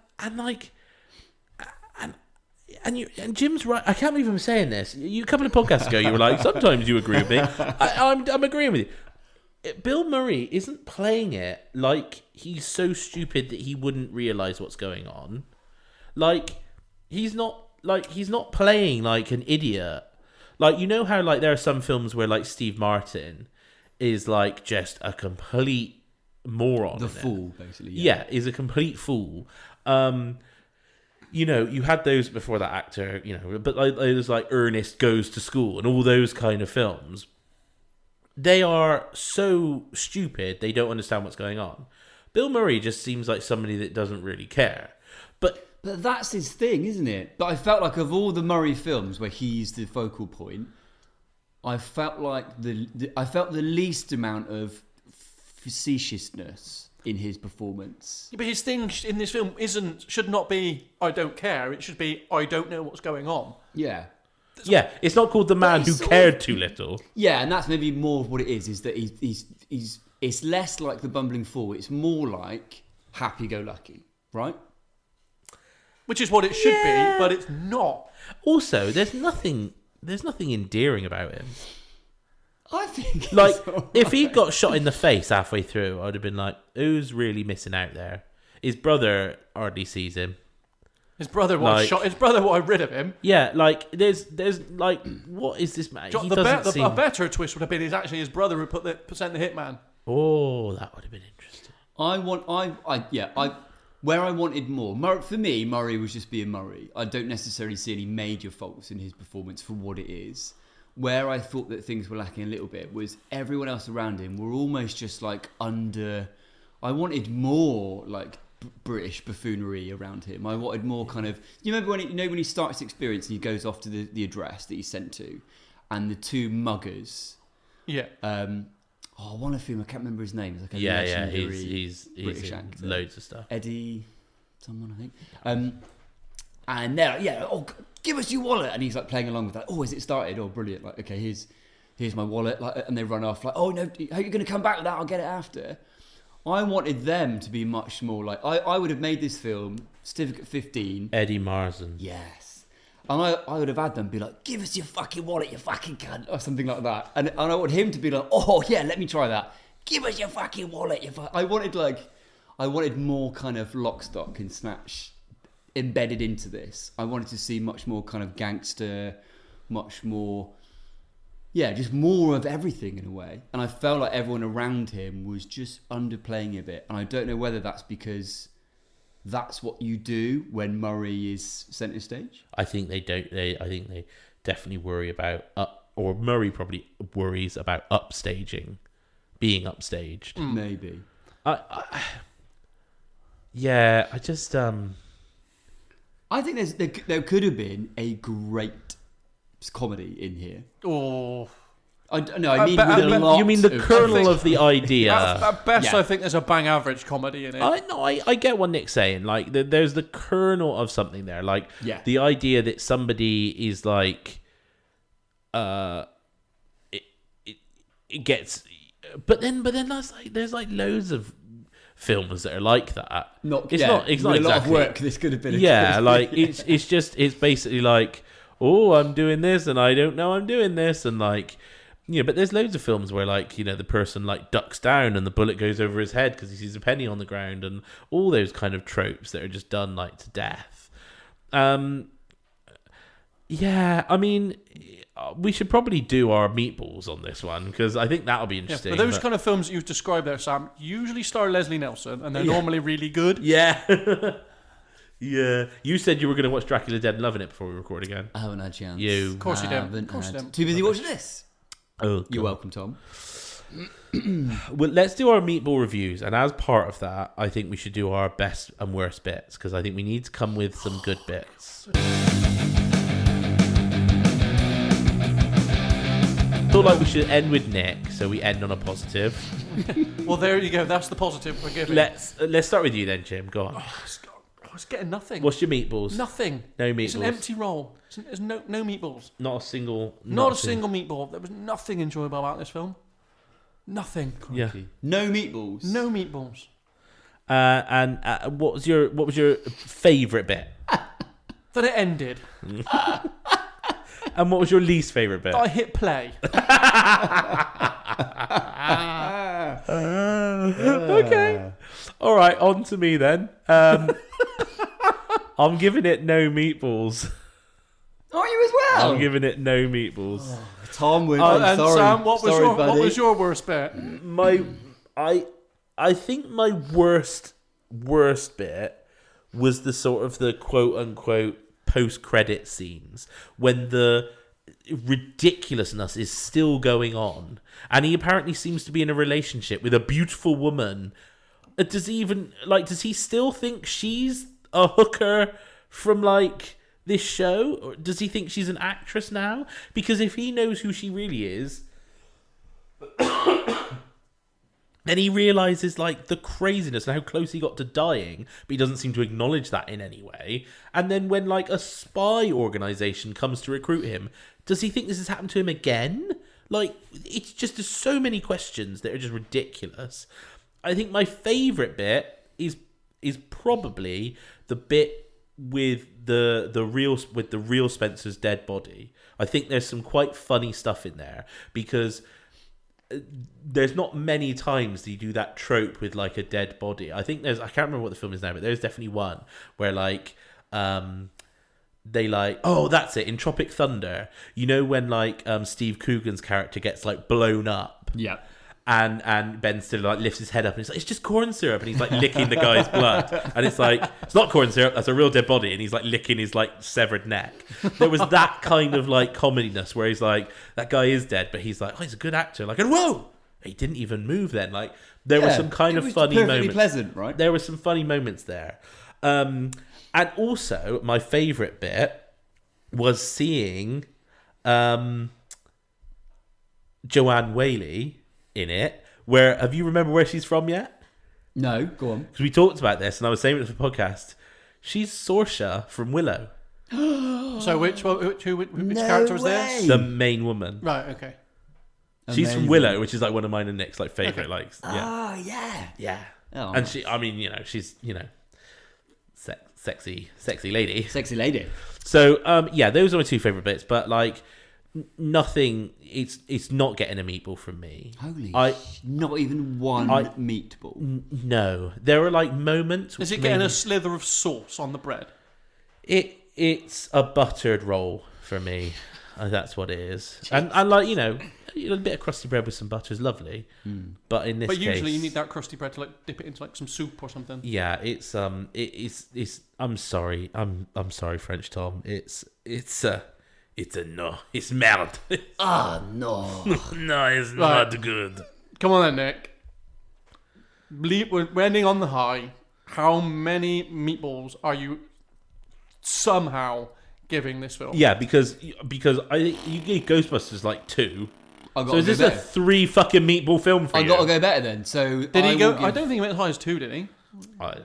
And Jim's right. I can't believe I'm saying this. You a couple of podcasts ago, you were like, sometimes you agree with me. I'm agreeing with you. Bill Murray isn't playing it like he's so stupid that he wouldn't realise what's going on. Like he's not playing like an idiot. Like, you know how like there are some films where like Steve Martin is like just a complete moron. The fool, basically. Yeah, is a complete fool. You know, you had those before that actor, you know, but like there's like Ernest Goes to School and all those kind of films. They are so stupid, they don't understand what's going on. Bill Murray just seems like somebody that doesn't really care. But that's his thing, isn't it? But I felt like of all the Murray films where he's the focal point, I felt like I felt the least amount of facetiousness in his performance. Yeah, but his thing in this film should not be I don't care. It should be I don't know what's going on. Yeah. Yeah, it's not called The Man Who Cared Too Little. Yeah, and that's maybe more of what it is that he's it's less like the bumbling fool. It's more like happy-go-lucky, right? Which is what it should be, but it's not. Also, there's nothing endearing about him. I think like right. If he got shot in the face halfway through, I'd have been like, who's really missing out there? His brother hardly sees him. His brother was shot. His brother was rid of him. Yeah, like there's like, what is this man? A better twist would have been is actually his brother who sent the hitman. Oh, that would have been interesting. Where I wanted more. For me, Murray was just being Murray. I don't necessarily see any major faults in his performance for what it is. Where I thought that things were lacking a little bit was everyone else around him were almost just like under. I wanted more like British buffoonery around him. I wanted more kind of. You remember when he starts experience and he goes off to the address that he's sent to, and the two muggers. Yeah. One of whom I can't remember his name. He's like a legendary he's British in actor. Loads of stuff. Eddie, someone I think. And they're like, give us your wallet, and he's like playing along with that. Oh, has it started? Oh, brilliant! Like, okay, here's my wallet. Like, and they run off. Like, oh no, how are you going to come back with that? I'll get it after. I wanted them to be much more like I would have made this film certificate 15. Eddie Marsan. Yes. And I would have had them be like, give us your fucking wallet, you fucking cunt, or something like that. And I want him to be like, oh yeah, let me try that. Give us your fucking wallet, I wanted more kind of lock, stock and snatch embedded into this. I wanted to see much more kind of gangster, much more, just more of everything in a way. And I felt like everyone around him was just underplaying a bit. And I don't know whether that's because that's what you do when Murray is centre stage. I think they don't. I think they definitely worry about or Murray probably worries about upstaging, being upstaged. Maybe. I just. I think there could have been a great comedy in here. Oh. I mean, with a lot. You mean the kernel of the idea? At best, I think there's a bang average comedy in it. I get what Nick's saying. Like, there's the kernel of something there. Like, the idea that somebody is like, it gets, but then there's loads of films that are like that. It's not exactly a lot of work. This could have been. It's basically like, oh, I'm doing this and I don't know I'm doing this, and like. Yeah, but there's loads of films where, like, the person, like, ducks down and the bullet goes over his head because he sees a penny on the ground, and all those kind of tropes that are just done, like, to death. I mean, we should probably do our meatballs on this one because I think that'll be interesting. But those kind of films that you've described there, Sam, usually star Leslie Nielsen, and they're normally really good. Yeah. Yeah. You said you were going to watch Dracula Dead and loving it before we record again. I haven't had a chance. Of course you don't. Too busy watching this. Oh, you're welcome, Tom. Well, let's do our meatball reviews, and as part of that, I think we should do our best and worst bits because I think we need to come with some good bits. I feel like we should end with Nick, so we end on a positive. Well, there you go. That's the positive we're giving. Let's start with you then, Jim. Go on. It's getting nothing. What's your meatballs? Nothing. No meatballs. It's an empty roll. There's no meatballs. Not a single. Not a single meatball. There was nothing enjoyable about this film. Nothing. Yeah. No meatballs. No meatballs. And what was your favourite bit? That it ended. And what was your least favourite bit? That I hit play. Okay. All right, on to me then. I'm giving it no meatballs. Are you as well? I'm giving it no meatballs. Oh, Tom, I'm and sorry. Sam, what was your worst bit? I think my worst bit was the sort of the quote unquote post-credit scenes when the ridiculousness is still going on, and he apparently seems to be in a relationship with a beautiful woman. Does he still think she's a hooker from like this show, or does he think she's an actress now? Because if he knows who she really is, then he realizes like the craziness and how close he got to dying, but he doesn't seem to acknowledge that in any way. And then when like a spy organization comes to recruit him, does he think this has happened to him again? Like, it's just, there's so many questions that are just ridiculous. I think my favorite bit is probably the bit with the real Spencer's dead body. I think there's some quite funny stuff in there because there's not many times that you do that trope with like a dead body. I think I can't remember what the film is now, but there's definitely one where like they like, oh, that's it, in Tropic Thunder, you know when like Steve Coogan's character gets like blown up, Yeah. and Ben Stiller like lifts his head up and he's like, it's just corn syrup, and he's like licking the guy's blood, and it's like, it's not corn syrup, that's a real dead body, and he's like licking his like severed neck. There was that kind of like comediness where he's like, that guy is dead, but he's like, oh, he's a good actor, like, and whoa, he didn't even move then. Like, there were some kind of funny moments. Pleasant, right? There were some funny moments there. And also, my favourite bit was seeing Joanne Whaley in it. Have you remember where she's from yet? No, go on. Because we talked about this, and I was saying it for the podcast. She's Saoirse from Willow. So which character was there? The main woman. Right, okay. She's from Amazing. Willow, which is like one of mine and Nick's like favourite. Like, yeah. Oh, yeah. Yeah. Oh, And she, I mean, she's, sexy lady. Sexy lady. So, yeah, those are my two favourite bits, but like, nothing, it's not getting a meatball from me. Not even one meatball. No. There are like moments. Is it getting a slither of sauce on the bread? It's a buttered roll for me. That's what it is. And like, a bit of crusty bread with some butter is lovely. But in this case, usually you need that crusty bread to like dip it into like some soup or something. Yeah, it's I'm sorry. I'm sorry, French Tom. It's a no. It's merde. No. No, it's Right. not good. Come on then, Nick. We're ending on the high. How many meatballs are you somehow giving this film? Yeah, because you gave Ghostbusters like 2. So is this a a 3 fucking meatball film for you? I got to go better then. So Did he go? I don't think he went as high as 2, did he? I don't know.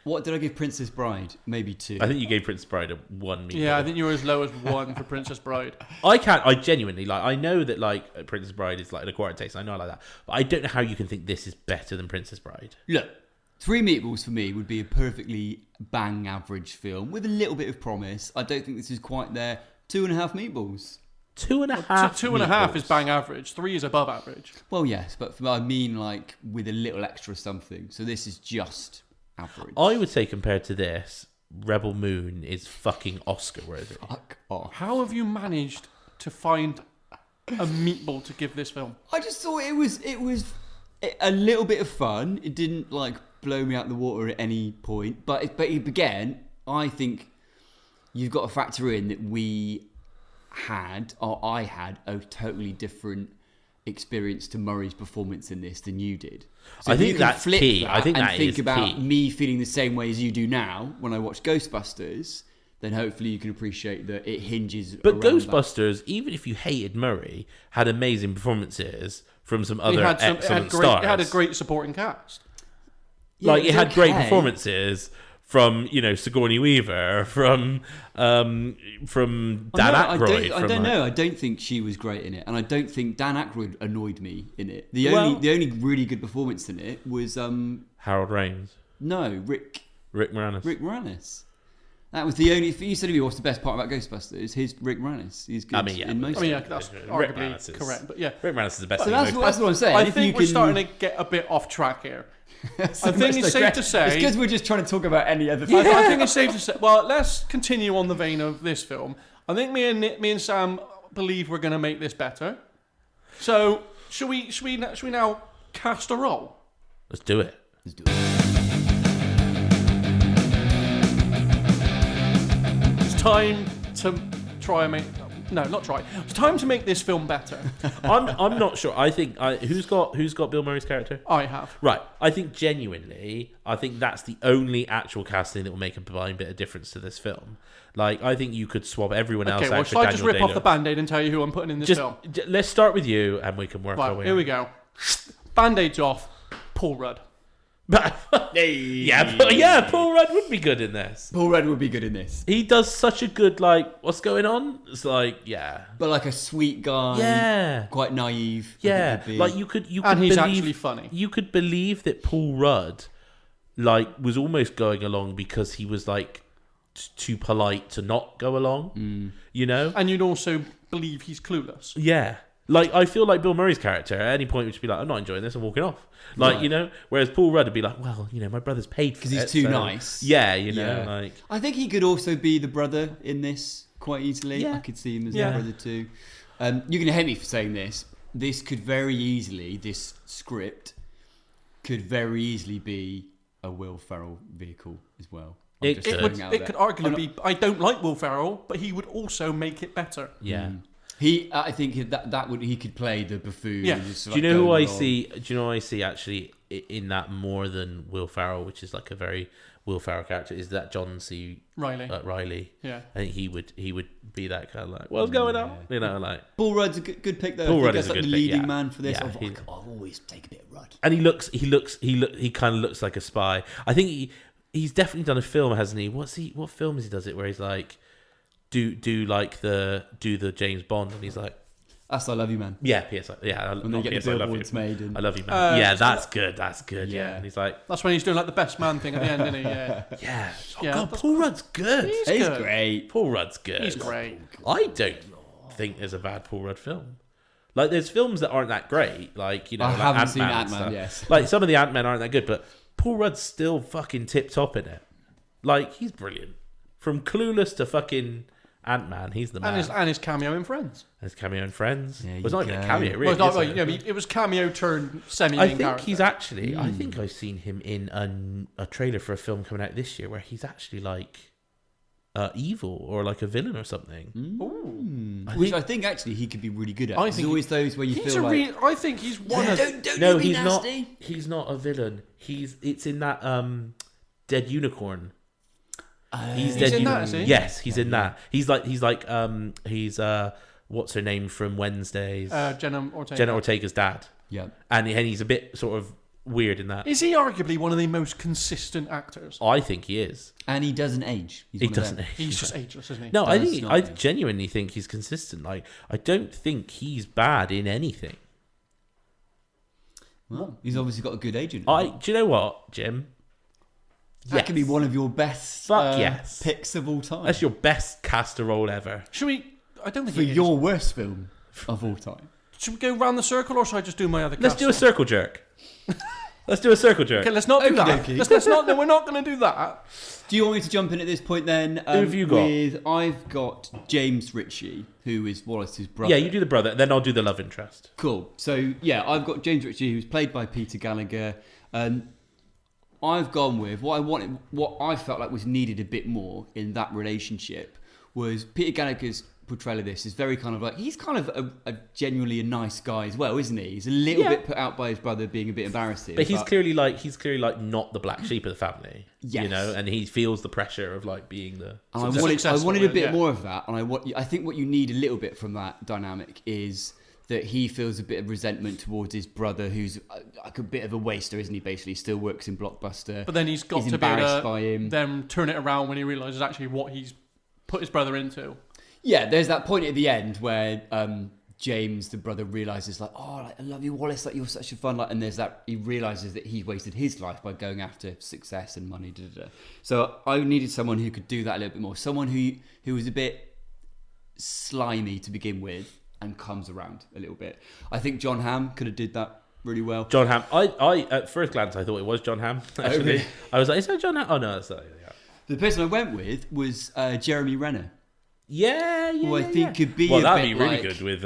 What did I give Princess Bride? Maybe 2. I think you gave Princess Bride a 1 meatball. Yeah, I think you were as low as 1 for Princess Bride. I genuinely, like, I know that, like, Princess Bride is, like, an acquired taste. I know I like that. But I don't know how you can think this is better than Princess Bride. Look, 3 meatballs for me would be a perfectly bang average film with a little bit of promise. I don't think this is quite there. 2.5 meatballs. 2.5 2.5 is meatballs. bang average. 3 is above average. Well, yes, but I mean like with a little extra something. So this is just average. I would say compared to this, Rebel Moon is fucking Oscar worthy. Fuck off. How have you managed to find a meatball to give this film? I just thought it was a little bit of fun. It didn't like blow me out the water at any point. But again, I think you've got to factor in that I had a totally different experience to Murray's performance in this than you did. So I if think you can that's flip key. that I think and that think is about key. me feeling the same way as you do now when I watch Ghostbusters, then hopefully you can appreciate that it hinges. But around Ghostbusters, even if you hated Murray, had amazing performances from some other excellent stars. It had a great supporting cast. Like, Yeah, it had great okay. performances from, Sigourney Weaver, from Dan Aykroyd. I don't know. I don't think she was great in it, and I don't think Dan Aykroyd annoyed me in it. The only really good performance in it was Harold Ramis. no Rick Moranis. Moranis. That was the only. If you said to me what's the best part about Ghostbusters, here's Rick Moranis. He's good in most. I mean, of it. that's Rick arguably Moranis is- correct, but yeah. Rick Moranis is the best So thing. that's what I'm saying. I If think you we're can- starting to get a bit off track here. So I think much it's safe to say- It's because we're just trying to talk about any other. I think it's safe to say. Well, let's continue on the vein of this film. I think me and Sam believe we're going to make this better. So, should we now cast a roll? Let's do it. Let's do it. It's time to try and make. No, not try. It's time to make this film better. I'm not sure. I think who's got Bill Murray's character? I have. Right. I think genuinely, that's the only actual casting that will make a blind bit of difference to this film. Like, I think you could swap everyone else Okay, out well, for shall I Daniel just rip off Day-Lewis. the Band-Aid and tell you who I'm putting in this film? Let's start with you, and we can work our Right, way. here we go. Band-Aid's off. Paul Rudd. Yeah, Paul Rudd would be good in this. Paul Rudd would be good in this, He does such a good, like, what's going on? It's like, yeah. but like a sweet guy. Yeah. Quite naive. Yeah. I think he'd be. Like, you could And he's believe, actually funny. You could believe that Paul Rudd, like, was almost going along because he was, like, too polite to not go along, you know? And you'd also believe he's clueless. Yeah. Like, I feel like Bill Murray's character at any point would just be like, I'm not enjoying this, I'm walking off. Like, Right. you know, whereas Paul Rudd would be like, well, you know, my brother's paid for it. Because he's too so- nice. Yeah, you know, like... I think he could also be the brother in this quite easily. Yeah. I could see him as Yeah. the brother too. You're going to hate me for saying this. This could very easily, this script could very easily be a Will Ferrell vehicle as well. I'm It just could. throwing out It there. could arguably be. I don't like Will Ferrell, but he would also make it better. Yeah. I think he could play the buffoon. Yeah. and just, Do like, you know who go I along. see? Do you know who I see actually in that more than Will Ferrell, which is like a very Will Ferrell character? Is that John C. Riley? Yeah. I think he would be that kind of like, what's going on? You know, like. Paul Rudd's a good pick though. Paul I Rudd think is that's a like good the pick, leading yeah. man for this. Yeah, I'll always take a bit of Rudd. And he kind of looks like a spy. I think he's definitely done a film, hasn't he? What film has he does it where he's like, do the James Bond, and he's like, That's I Love You Man. yeah, P.S. Yeah, When they not get P.S. the I love you. billboards made. And... I love you, man. Yeah, that's good. Yeah. Yeah. And he's like, That's when he's doing like the best man thing at the end, isn't he? Yeah. yeah. Oh Yeah, God, that's- Paul Rudd's good. He's He's good. great. Paul Rudd's good. He's great. I don't think there's a bad Paul Rudd film. Like, there's films that aren't that great. Like, you know, I like haven't Ant-Man seen and Ant-Man, stuff. yes. Like, some of the Ant-Men aren't that good, but Paul Rudd's still fucking tip-top in it. Like, he's brilliant. From Clueless to fucking Ant-Man, he's the man. And his cameo in Friends. His cameo in Friends. There Well, it's you not even a go. cameo, really. Well, it's not, is well, it? yeah, but it was cameo turned semi-main I think character. he's actually. I think I've seen him in a trailer for a film coming out this year where he's actually like evil or like a villain or something. Which I think actually he could be really good at. I There's think always those where you He's feel a like I think he's one of. No, he's not. He's not a villain. It's in that Dead Unicorn. He's He's Dead in that, Unicorn. is he? Yes, he's in that. He's what's her name from Wednesdays? Jenna Ortega. Jenna Ortega's dad. yeah. And he's a bit sort of weird in that. Is he arguably one of the most consistent actors? I think he is. And he doesn't age. He's He one of doesn't them. age. He's just ageless, isn't he? No, I Does think not I age. genuinely think he's consistent. Like, I don't think he's bad in anything. Well, he's obviously got a good agent. Do you know what, Jim? That could be one of your best Fuck yes. picks of all time. That's your best caster role ever. Should we? I don't think for he is. your worst film of all time. Should we go round the circle, or should I just do my other? Let's do a castle? circle jerk. Let's do a circle jerk. Okay, let's not do that. Okey-dokey. Let's not. No, we're not going to do that. Do you want me to jump in at this point then? Who have you got? I've got James Ritchie, who is Wallace's brother. Yeah, you do the brother, then I'll do the love interest. Cool. So yeah, I've got James Ritchie, who's played by Peter Gallagher. I've gone with what I felt like was needed a bit more in that relationship was Peter Gallagher's portrayal of this is very kind of like he's kind of a genuinely a nice guy as well, isn't he? He's a little bit put out by his brother being a bit embarrassing, But he's clearly like not the black sheep of the family. Yes. You know, and he feels the pressure of like being the And I successful, wanted a bit yeah. more of that, and I think what you need a little bit from that dynamic is that he feels a bit of resentment towards his brother, who's like a bit of a waster, isn't he? Basically, still works in Blockbuster. But then he's got He's to be able embarrassed to by him. then turn it around when he realizes actually what he's put his brother into. Yeah, there's that point at the end where James, the brother, realizes like, oh, like, I love you, Wallace. Like you're such a fun. Like, and there's that he realizes that he wasted his life by going after success and money. Da, da, da. So I needed someone who could do that a little bit more. Someone who was a bit slimy to begin with and comes around a little bit. I think John Hamm could have did that really well. John Hamm. I at first glance I thought it was John Hamm. Actually, really? I was like, is that John Hamm? Oh no, that's not. Yeah. The person I went with was Jeremy Renner. Yeah, Who I think could be well, a that'd bit be really like- good with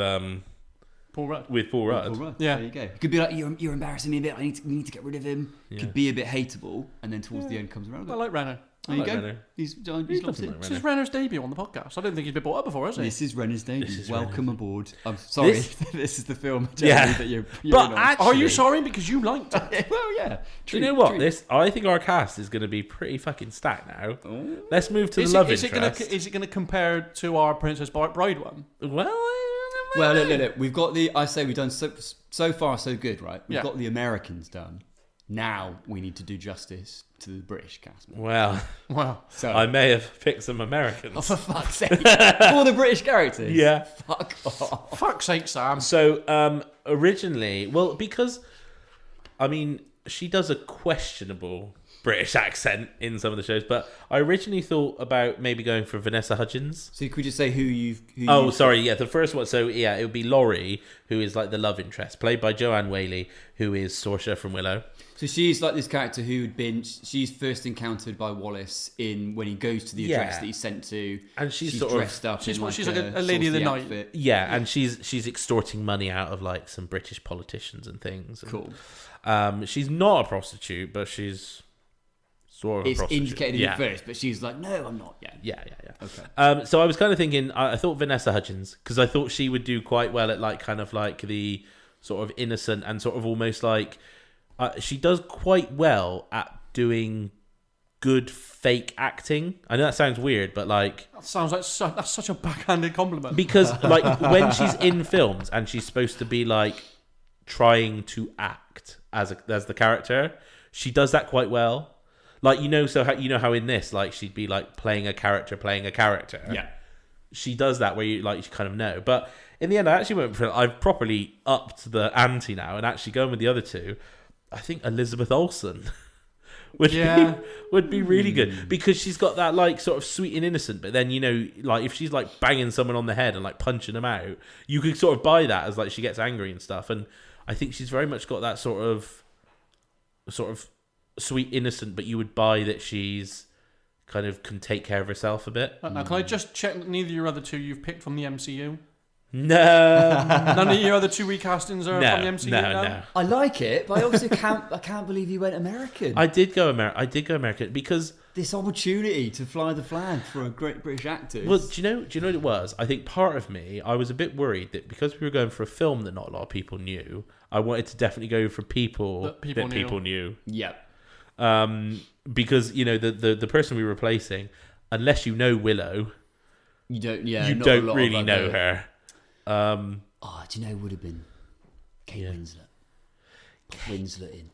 Paul Rudd. Paul Rudd. Paul Rudd. Yeah. There you go. It could be like, you're embarrassing me a bit. We need to get rid of him. Yeah. Could be a bit hateable, and then towards the end comes around. I like Renner. There you I like go. Renner. He's loves He's it. like This Renner. is Renner's debut on the podcast. I don't think he's been brought up before, has he? This is Renner's debut. This is Welcome Renner's aboard. I'm sorry. This- This is the film Yeah. that you're But in on. actually, Are you sorry because you liked it? well, yeah. do you know what? I think our cast is going to be pretty fucking stacked now. Let's move to the love interest. Is it going to compare to our Princess Bride one? Well, look. We've got we've done so far so good, right? We've Yeah. got the Americans done. Now we need to do justice to the British cast. Well, Wow. So, I may have picked some Americans. oh, for fuck's sake. All the British characters? Yeah. Fuck off. Fuck's sake, Sam. So originally, well, because I mean, she does a questionable British accent in some of the shows. But I originally thought about maybe going for Vanessa Hudgens. So could you just say who you've... The first one. So, yeah, it would be Laurie, who is like the love interest, played by Joanne Whaley, who is Saoirse from Willow. So she's like this character who'd been... She's first encountered by Wallace when he goes to the address that he's sent to. And she's sort dressed up she's in like a lady of the night. outfit. Yeah, and she's extorting money out of like some British politicians and things. And, Cool. She's not a prostitute, but she's sort of a prostitute. It's indicated at first, but she's like, no, I'm not. Yeah. Okay. So I was kind of thinking, I thought Vanessa Hudgens, because I thought she would do quite well at like kind of like the sort of innocent and sort of almost like she does quite well at doing good fake acting. I know that sounds weird, but like That sounds like that's such a backhanded compliment. because like when she's in films and she's supposed to be like trying to act as the character, she does that quite well. Like how in this, like she'd be like playing a character. Yeah. She does that where you kind of know. But in the end, I actually went for I've properly upped the ante now and actually going with the other two. I think Elizabeth Olsen would be really good because she's got that like sort of sweet and innocent. But then like if she's like banging someone on the head and like punching them out, you could sort of buy that as like she gets angry and stuff. And I think she's very much got that sort of sweet innocent, but you would buy that she's kind of can take care of herself a bit. Now, can I just check that neither of your other two you've picked from the MCU? No. None of your other two recastings are from the MCU? No. I like it, but I also can't believe you went American. I did go American because this opportunity to fly the flag for a great British actor. Well, do you know what it was? I think part of me, I was a bit worried that because we were going for a film that not a lot of people knew, I wanted to definitely go for people that people knew. Yeah. Because the person we were replacing, unless you know Willow, you don't. Yeah, you don't really know her. Do you know it would have been Kate Winslet? Put Winslet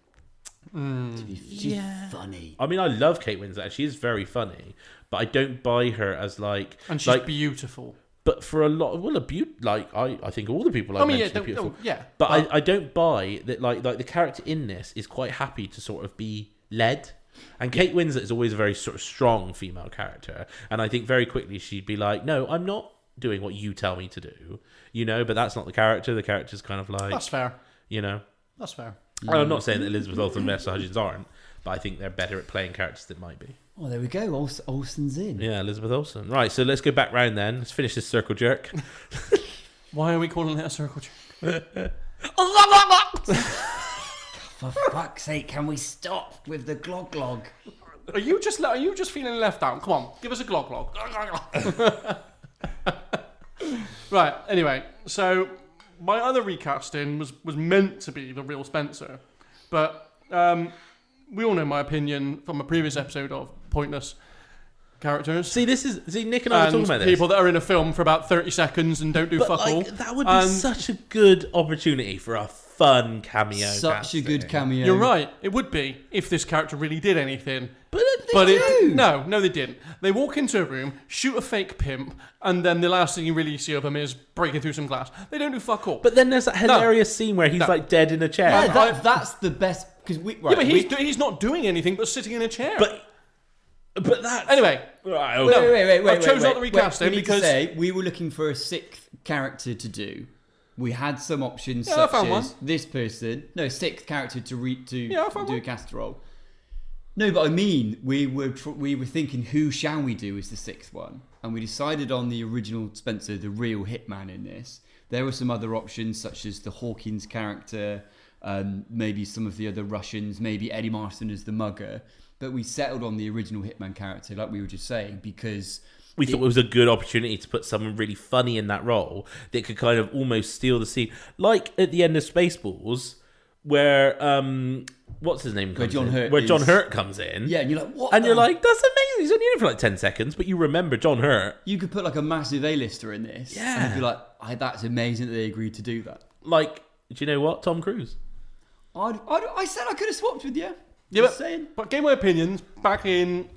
in. She's funny. I mean, I love Kate Winslet. She is very funny, but I don't buy her as like. And she's beautiful. But for a lot, I think all the people I mentioned are beautiful. But I don't buy that. Like the character in this is quite happy to sort of be led. And Kate Winslet is always a very sort of strong female character, and I think very quickly she'd be like, "No, I'm not doing what you tell me to do," But that's not the character. The character's kind of like that's fair. That's fair. I'm not saying that Elizabeth Olsen and Vanessa Hudgens aren't, but I think they're better at playing characters that might be. Oh, there we go. Olsen's in. Yeah, Elizabeth Olsen. Right, so let's go back round then. Let's finish this circle jerk. Why are we calling it a circle jerk? For fuck's sake, can we stop with the glog glog? Are you just feeling left out? Come on, give us a glog glog. Right. Anyway, so my other recasting was meant to be the real Spencer, but we all know my opinion from a previous episode of pointless characters. See, Nick and I were talking about this. People that are in a film for about 30 seconds and don't do fuck all. That would be such a good opportunity for a fun cameo. Such a good cameo. You're right. It would be if this character really did anything. But they do. No, they didn't. They walk into a room, shoot a fake pimp, and then the last thing you really see of him is breaking through some glass. They don't do fuck all. But then there's that hilarious scene where he's like dead in a chair. Yeah, that's the best because he's not doing anything but sitting in a chair. But that anyway. Right, okay. Wait. I chose not to recast him because we were looking for a sixth character to do. We had some options I such found as one. this person. No, sixth character to do one. a cast role. No, but I mean, we were thinking, who shall we do as the sixth one? And we decided on the original Spencer, the real hitman in this. There were some other options, such as the Hawkins character, maybe some of the other Russians, maybe Eddie Marston as the mugger. But we settled on the original hitman character, like we were just saying, because we thought it was a good opportunity to put someone really funny in that role that could kind of almost steal the scene. Like at the end of Spaceballs, where what's his name comes in? Where John Hurt comes in. Yeah, and you're like, what? And you're like, that's amazing. He's only in it for like 10 seconds, but you remember John Hurt. You could put like a massive A-lister in this. Yeah. And I'd be like, that's amazing that they agreed to do that. Like, do you know what? Tom Cruise. I said I could have swapped with you. Yeah, Just saying. But gave my opinions back in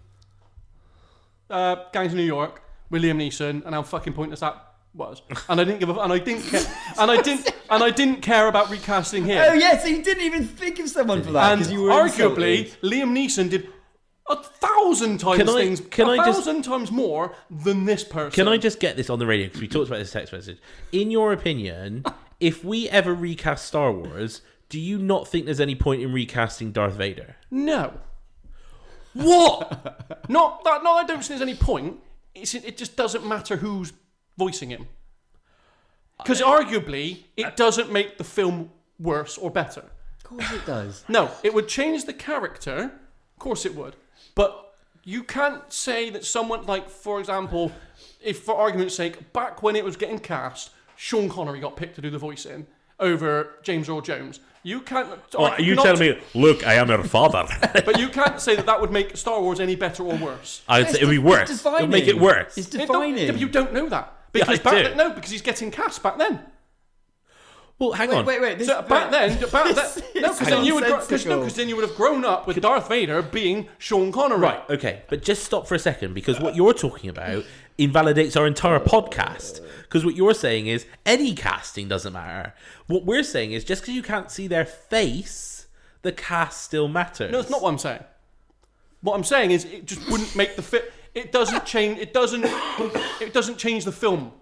Gangs of New York with Liam Neeson, and how fucking pointless that was. And I didn't give a, and I didn't care, and I didn't care about recasting him. Oh yeah, so you didn't even think of someone for that And because you were arguably, insulted. Liam Neeson did 1,000 times times more than this person. Can I just get this on the radio? Because we talked about this text message. In your opinion, if we ever recast Star Wars, do you not think there's any point in recasting Darth Vader? No. What? Not that I don't think there's any point. It just doesn't matter who's voicing him. Because arguably, it doesn't make the film worse or better. Of course it does. No, it would change the character. Of course it would. But you can't say that someone, like, for example, if for argument's sake, back when it was getting cast, Sean Connery got picked to do the voicing over James Earl Jones. You can't... Are you telling me, look, I am your father? But you can't say that would make Star Wars any better or worse. I'd say it would be worse. It would make it worse. It's defining. But you don't know that. Because because he's getting cast back then. Well, hang on. Wait. Back then, because then you would have grown up with Darth Vader being Sean Connery. Right, okay. But just stop for a second, because what you're talking about invalidates our entire podcast. Because what you're saying is any casting doesn't matter. What we're saying is just because you can't see their face, the cast still matters. No, that's not what I'm saying. What I'm saying is it just wouldn't make the fit. It doesn't change. It doesn't change the film.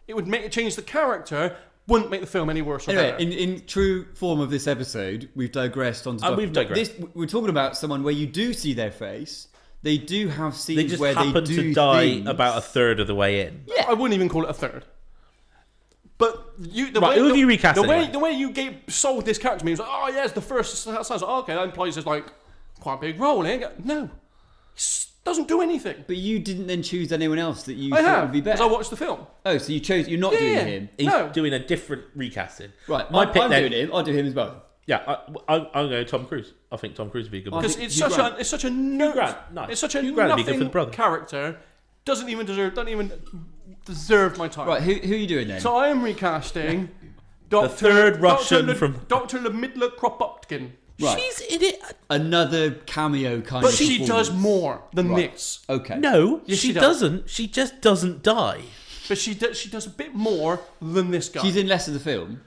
It would make it change the character. Wouldn't make the film any worse or better. In true form of this episode, we've digressed on stuff. We've digressed. We're talking about someone where you do see their face. They do have scenes They just where they happen do to die things. about a third of the way in. Yeah. I wouldn't even call it a third. But who have you recast anyway? The way you sold this character to me was like, oh yes, the first sounds like, okay, that implies there's like quite a big role in it. No, it doesn't do anything. But you didn't then choose anyone else that you I thought have would be better. because I watched the film. Oh, so you're not doing him. He's No. doing a different recasting. Right, My I'm pick then- doing him. I'll do him as well. Yeah, I'm going to Tom Cruise. I think Tom Cruise would be a good one. Because think it's Hugh such Grant. a Nice. it's such a Hugh Grant would be good for nothing the brother. character. Doesn't even deserve my time. Right, who are you doing then? So I am recasting third Russian from- Dr. Lemidla Kropotkin. Right. She's in it. Another cameo kind But of she does performance. more than Right. this. Okay. No, Yes, she she does. doesn't. She just doesn't die. But she does a bit more than this guy. She's in less of the film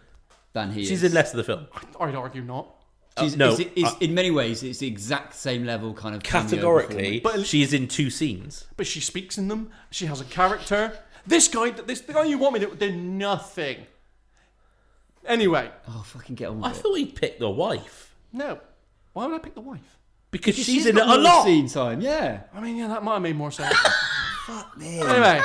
than he is. She's in less of the film. I'd argue not. In many ways, it's the exact same level kind of cameo Categorically, performance. she's in 2 scenes. But she speaks in them. She has a character. The guy you want me to did nothing. Anyway, Oh, fucking get on with I it. thought he'd pick the wife. no. Why would I pick the wife? Because Because she's in it got a more lot. Scene time, yeah. I mean, yeah, that might have made more sense. Fuck me. Anyway,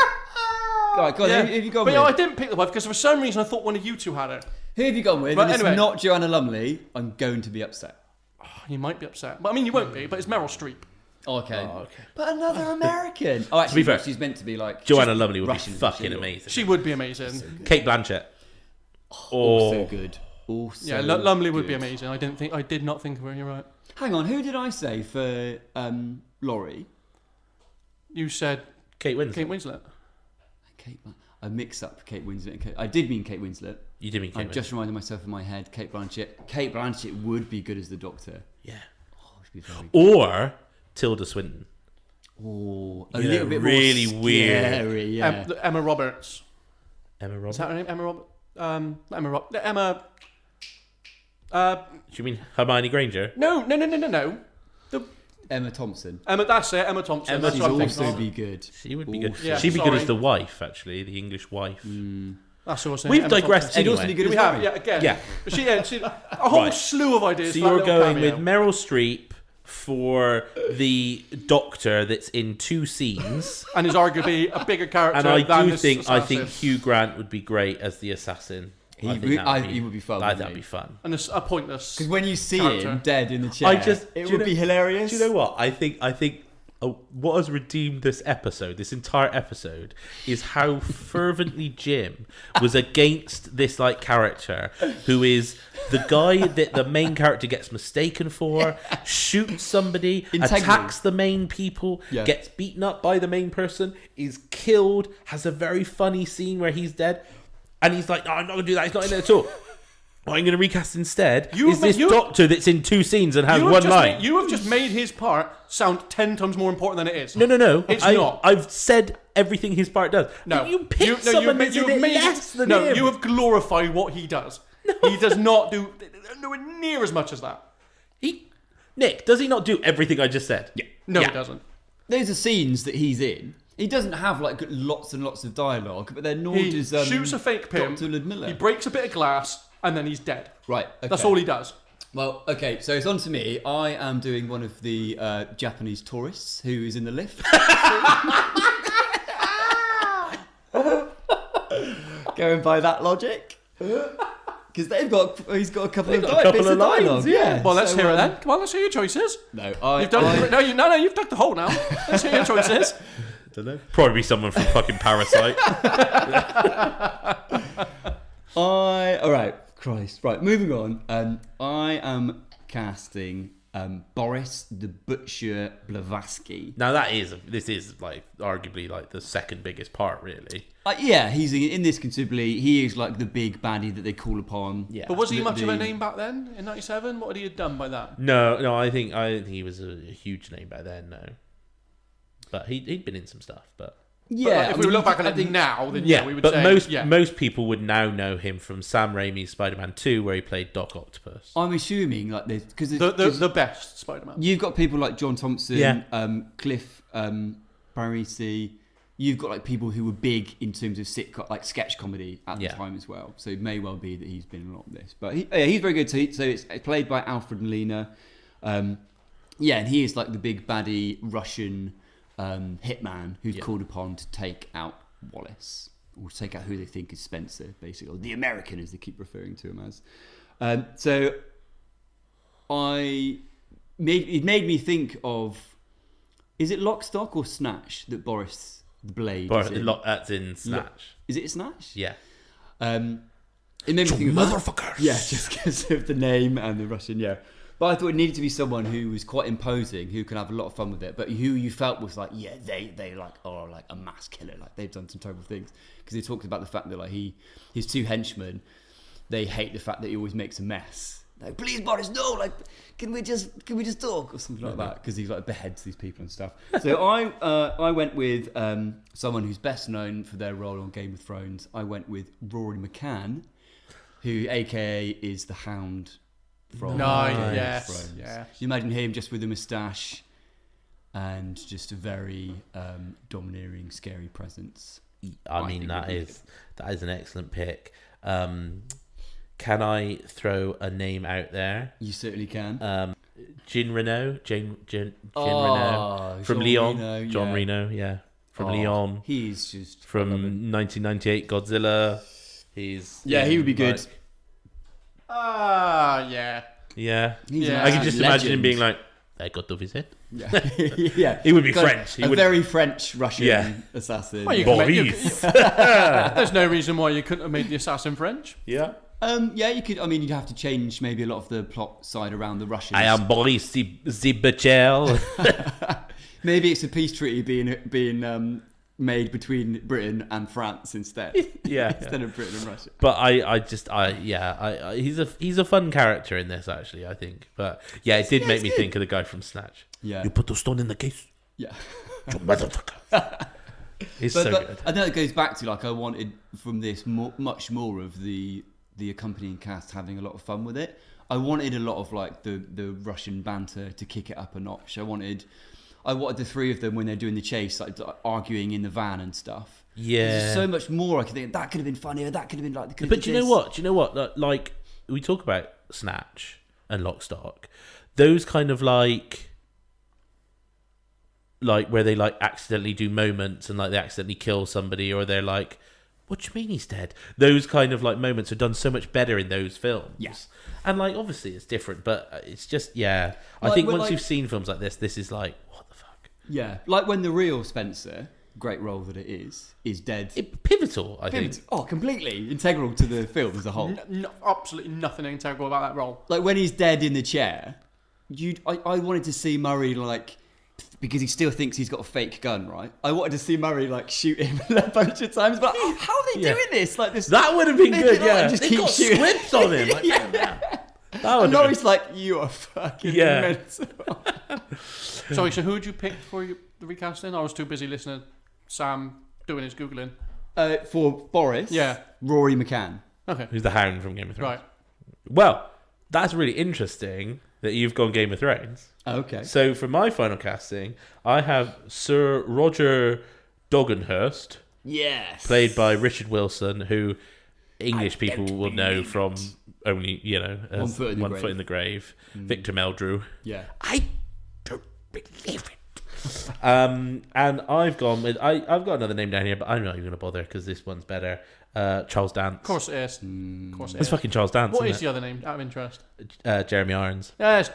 Right, go on. yeah. Who have you gone But with? yeah, I didn't pick the wife because for some reason I thought one of you two had her. Who have you gone with? Right, And it's anyway. not Joanna Lumley. I'm going to be upset. You might be upset, but I mean, you won't be. But it's Meryl Streep. Okay. Oh, okay. But another American. Oh, actually, be fair, she's meant to be like Joanna she's Lumley would Russian, be isn't fucking she? amazing. She would be amazing. Kate Blanchett. Also good. Also Yeah, Lumley would be good. amazing. I did not think of her. You're right. Hang on, who did I say for Laurie? You said Kate Winslet. Kate Winslet. I mix up Kate Winslet and Kate. I did mean Kate Winslet. You did mean Kate I Winslet. just reminded myself in my head. Kate Blanchett. Kate Blanchett would be good as the Doctor. Yeah. Oh, she'd be very good. Or Tilda Swinton. Oh, a Yeah, little bit really more weird. scary, yeah. Emma Roberts. Emma Is Roberts. that her name? Emma Roberts. Not Emma Roberts. Emma. Do you mean Hermione Granger? No. Emma Thompson. Emma. That's it. Emma Thompson. Emma That's She'd what I'm also thinking of. be good. She would be good. Yeah, She'd be good as sorry. the wife, actually, the English wife. That's what I was saying. We've Emma digressed Thompson. She'd also anyway. be good We as have, Laurie. yeah, again. Yeah. But she a whole Right. slew of ideas. So for that you're little going cameo. with Meryl Streep for the Doctor that's in 2 scenes, and is arguably a bigger character. and I than do this think assassin. Hugh Grant would be great as the assassin. He I think would- that he would be fun, I think wouldn't that'd he? be fun. And a pointless. Because when you see Character. him dead in the chair, I just it do would you be know- hilarious. Do you know what? I think what has redeemed this episode, this entire episode, is how fervently Jim was against this like character who is the guy that the main character gets mistaken for, shoots somebody, Integrity. attacks the main people, Yeah. gets beaten up by the main person, is killed, has a very funny scene where he's dead, and he's like, no, I'm not going to do that, he's not in there at all. What I'm going to recast instead is this Doctor that's in 2 scenes and has one line. You have just made his part sound 10 times more important than it is. No. It's not. I've said everything his part does. No. You pick someone that's in it less than him. you have glorified what he does. He does not do nowhere near as much as that. Nick, does he not do everything I just said? Yeah. No, Yeah. he doesn't. Those are scenes that he's in. He doesn't have like lots and lots of dialogue, but they're nor He does shoots a fake pimp, Dr. Ludmilla. he breaks a bit of glass, and then he's dead. Right. Okay. That's all he does. Well, okay, so it's on to me. I am doing one of the Japanese tourists who is in the lift. Going by that logic. Because he's got a couple of bits of dialogue. Yeah. Well, let's So, hear it then. Come on, let's hear your choices. No, You've done, you've dug the hole now. Let's hear your choices. don't know. Probably someone from fucking Parasite. All right, Christ. Right, moving on. I am casting Boris the Butcher Blavatsky. Now this is like arguably like the second biggest part, really. Yeah, he's in this considerably. He is like the big baddie that they call upon. Yeah. But was he much of a The- name back then in '97? What had he done by that? No, I think he was a huge name back then. No, but he'd been in some stuff. But But, if we look back at it now, then yeah, we would say most people would now know him from Sam Raimi's Spider-Man 2, where he played Doc Octopus. I'm assuming like this because the best Spider-Man. you've got people like John Thompson, Yeah. Cliff Barisi. You've got like people who were big in terms of sitcom, like sketch comedy at the time as well. So it may well be that he's been in a lot of this, but he's very good. So it's played by Alfred and Lena. And he is like the big baddie Russian hitman who's called upon to take out Wallace, or take out who they think is Spencer, basically, or the American as they keep referring to him as. So it made me think of, is it Lock, Stock or Snatch that Boris the Blade is in? That's in Snatch. Is it Snatch? Yeah. It made me think of motherfuckers. Yeah, just because of the name and the Russian, But I thought it needed to be someone who was quite imposing, who can have a lot of fun with it, but who you felt was like, they like are like a mass killer, like they've done some terrible things. Because they talked about the fact that like his two henchmen, they hate the fact that he always makes a mess. Like, please, Boris, no, like, can we just talk or something like that? Because he like beheads these people and stuff. So I went with someone who's best known for their role on Game of Thrones. I went with Rory McCann, who AKA is the Hound from Nice, Game of yes, Thrones. yeah. You imagine him just with a moustache and just a very domineering, scary presence. I mean, that is an excellent pick. Can I throw a name out there? You certainly can. Jean Reno from Jean Leon. Reno, John yeah. Reno, yeah, from Leon. He's just From 1998 Godzilla. He would be good. Yeah. Yeah. He's Yeah. I can just imagine him legend. being like, I got off his head. Yeah, He would be Kind of French. He a would- very French Russian Yeah. assassin. Well, you can make- Boris. There's no reason why you couldn't have made the assassin French. Yeah. You could. I mean, you'd have to change maybe a lot of the plot side around the Russians. I am Boris the Butcher. Maybe it's a peace treaty being made between Britain and France instead. Yeah. Instead of Britain and Russia. But he's a fun character in this, actually, I think. But yeah, it did make me think of the guy from Snatch. Yeah. You put the stone in the case. Yeah. You motherfucker. He's so good. I know it goes back to like I wanted from this much more of the accompanying cast having a lot of fun with it. I wanted a lot of like the Russian banter to kick it up a notch. I wanted the three of them when they're doing the chase, like arguing in the van and stuff. Yeah. There's so much more I could think. That could have been funnier. That could have been like. But do you know what? Do you know what? Like, we talk about Snatch and Lock, Stock. Those kind of like where they like accidentally do moments and like they accidentally kill somebody, or they're like, what do you mean he's dead? Those kind of like moments are done so much better in those films. Yes. And like obviously it's different, but it's just I Like, think when, once like- you've seen films like this is like, what the fuck? Yeah, like when the real Spencer, great role that it is dead. Pivotal, I think. Oh, completely integral to the film as a whole. Absolutely nothing integral about that role. Like when he's dead in the chair, I wanted to see Murray like, because he still thinks he's got a fake gun, right? I wanted to see Murray like shoot him a bunch of times, but how are they doing this? Like this, That would have been they good, can, yeah. like, just They keep got shooting. squibs on him. Like, Yeah. That would And have Norris like, you are fucking Yeah. mental. Sorry, so who would you pick for the recasting? I was too busy listening to Sam doing his Googling. For Boris, Yeah. Rory McCann. Okay. Who's the Hound from Game of Thrones? Right. Well, that's really interesting that you've gone Game of Thrones. Okay. So for my final casting, I have Sir Roger Dogenhurst, Yes. played by Richard Wilson, who English people will know from only, as One Foot in the Grave. Victor Meldrew. Yeah. I don't believe it. And I've gone with I've got another name down here, but I'm not even going to bother because this one's better. Charles Dance. Of course it is. Of course it It's is. fucking Charles Dance. What isn't is the other name, out of interest? it? Jeremy Irons. Yeah, it's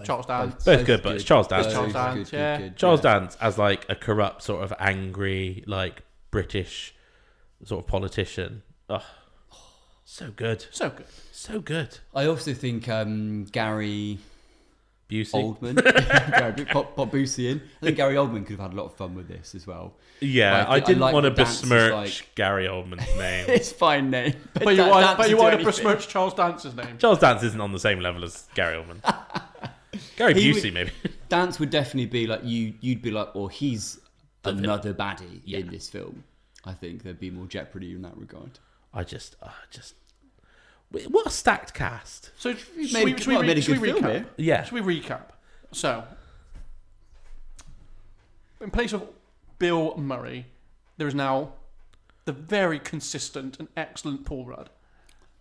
Charles Dance. Both good, but it's Charles Dance. Charles Dance, yeah. Charles Dance as like a corrupt, sort of angry, like British sort of politician. Oh, so good. So good. So good. I also think Gary Busey. Oldman, pop Busey in. I think Gary Oldman could have had a lot of fun with this as well. Yeah, Like, I didn't like want to the dance is besmirch like- Gary Oldman's name. It's fine name, But you want to besmirch Charles Dance's name. Charles Dance isn't on the same level as Gary Oldman. Gary He Busey, would- maybe. Dance would definitely be like you'd be like, well, he's another baddie Yeah. in this film. I think there'd be more jeopardy in that regard. I just. What a stacked cast. So made a good film recap? here. Yeah. Should we recap? So, in place of Bill Murray, there is now the very consistent and excellent Paul Rudd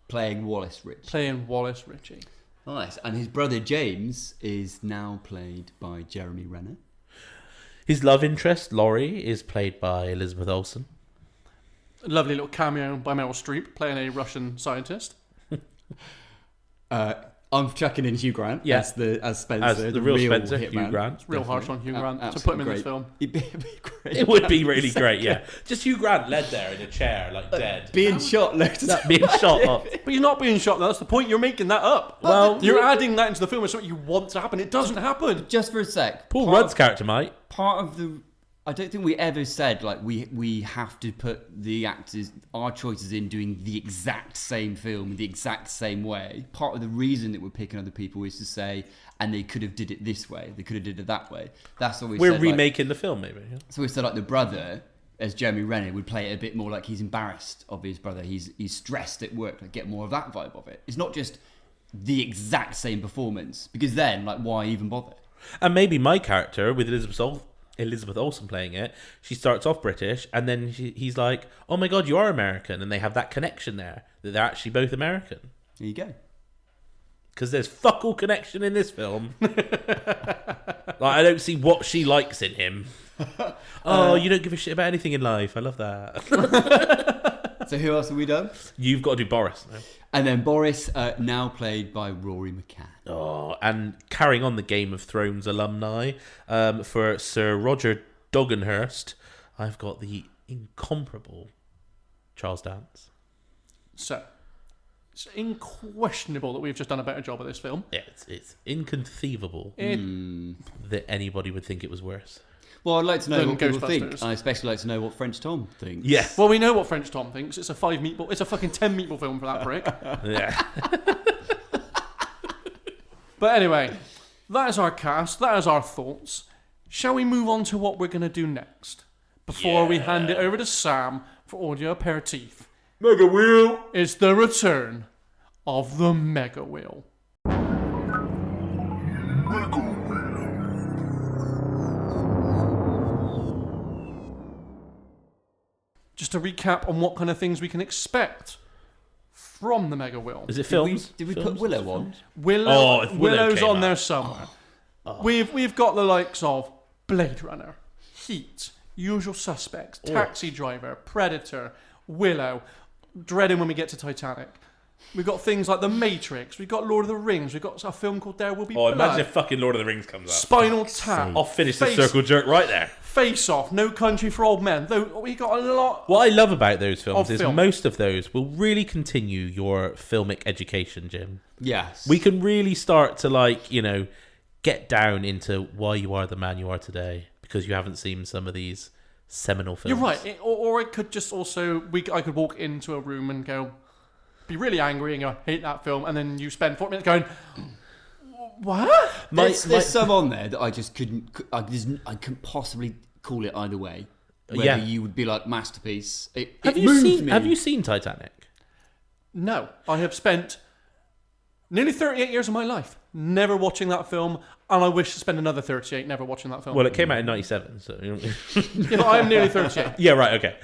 Playing Wallace Rich. playing Wallace Ritchie. Nice. And his brother James is now played by Jeremy Renner. His love interest, Laurie, is played by Elizabeth Olsen. A lovely little cameo by Meryl Streep playing a Russian scientist. I'm chucking in Hugh Grant Yeah. as Spencer, As the real Spencer, hitman. Hugh Grant. Real harsh on Hugh Grant to put Absolutely him in this great. film. It'd be great. It would be really great, yeah. Just Hugh Grant led there in a chair, like dead. Being shot loads of Being shot up. But you're not being shot. That's the point. You're making that up. Well, You're adding that into the film as something you want to happen. It doesn't happen. Just for a sec. Paul part Rudd's character, mate. part of the I don't think we ever said like we have to put the actors our choices in doing the exact same film the exact same way. Part of the reason that we're picking other people is to say, and they could have did it this way, they could have did it that way. That's what we We're said, remaking the film, maybe. Yeah. so we said like the brother as Jeremy Renner would play it a bit more like he's embarrassed of his brother. He's stressed at work. Like get more of that vibe of it. It's not just the exact same performance because then like why even bother? And maybe my character, with Elizabeth Olsen playing it, she starts off British, and then he's like, oh my god, you are American, and they have that connection there, that they're actually both American. There you go. Because there's fuck all connection in this film. Like, I don't see what she likes in him. Oh, you don't give a shit about anything in life. I love that. So who else have we done? You've got to do Boris now. And then Boris, now played by Rory McCann. Oh, and carrying on the Game of Thrones alumni, for Sir Roger Dogenhurst, I've got the incomparable Charles Dance. So, it's unquestionable that we've just done a better job of this film. Yeah, it's inconceivable that anybody would think it was worse. Well, I'd like to know Than what people think. Ghostbusters. I especially like to know what French Tom thinks. Yeah. Well, we know what French Tom thinks. It's a it's a fucking 10 meatball film for that prick. Yeah. But anyway, that is our cast. That is our thoughts. Shall we move on to what we're going to do next? Before we hand it over to Sam for audio aperitif. Mega Wheel. It's the return of the Mega Wheel. Just to recap on what kind of things we can expect from the Mega Wheel. Is it films? Did we Films? put Willow on? Willow, if Willow Willow's came on out. there somewhere. We've got the likes of Blade Runner, Heat, Usual Suspects, Taxi Driver, Predator, Willow, dreading when we get to Titanic. We've got things like The Matrix. We've got Lord of the Rings. We've got a film called There Will Be Oh, Blood. imagine if fucking Lord of the Rings comes out. Spinal Tap. I'll finish the Face- circle jerk right there. Face Off, No Country for Old Men. Though we got a lot. What I love about those films Of is film. most of those will really continue your filmic education, Jim. Yes. We can really start to get down into why you are the man you are today because you haven't seen some of these seminal films. You're right. Or it could just also I could walk into a room and go, be really angry and go, I hate that film, and then you spend 4 minutes going, what? There's some on there that I just couldn't. I couldn't possibly call it either way. Whether Yeah. you would be like masterpiece. It Have moved you seen? me. Have you seen Titanic? No, I have spent nearly 38 years of my life never watching that film, and I wish to spend another 38 never watching that film. Well, it came out in 97, so... Yeah, but I am nearly 38. Yeah, right, okay.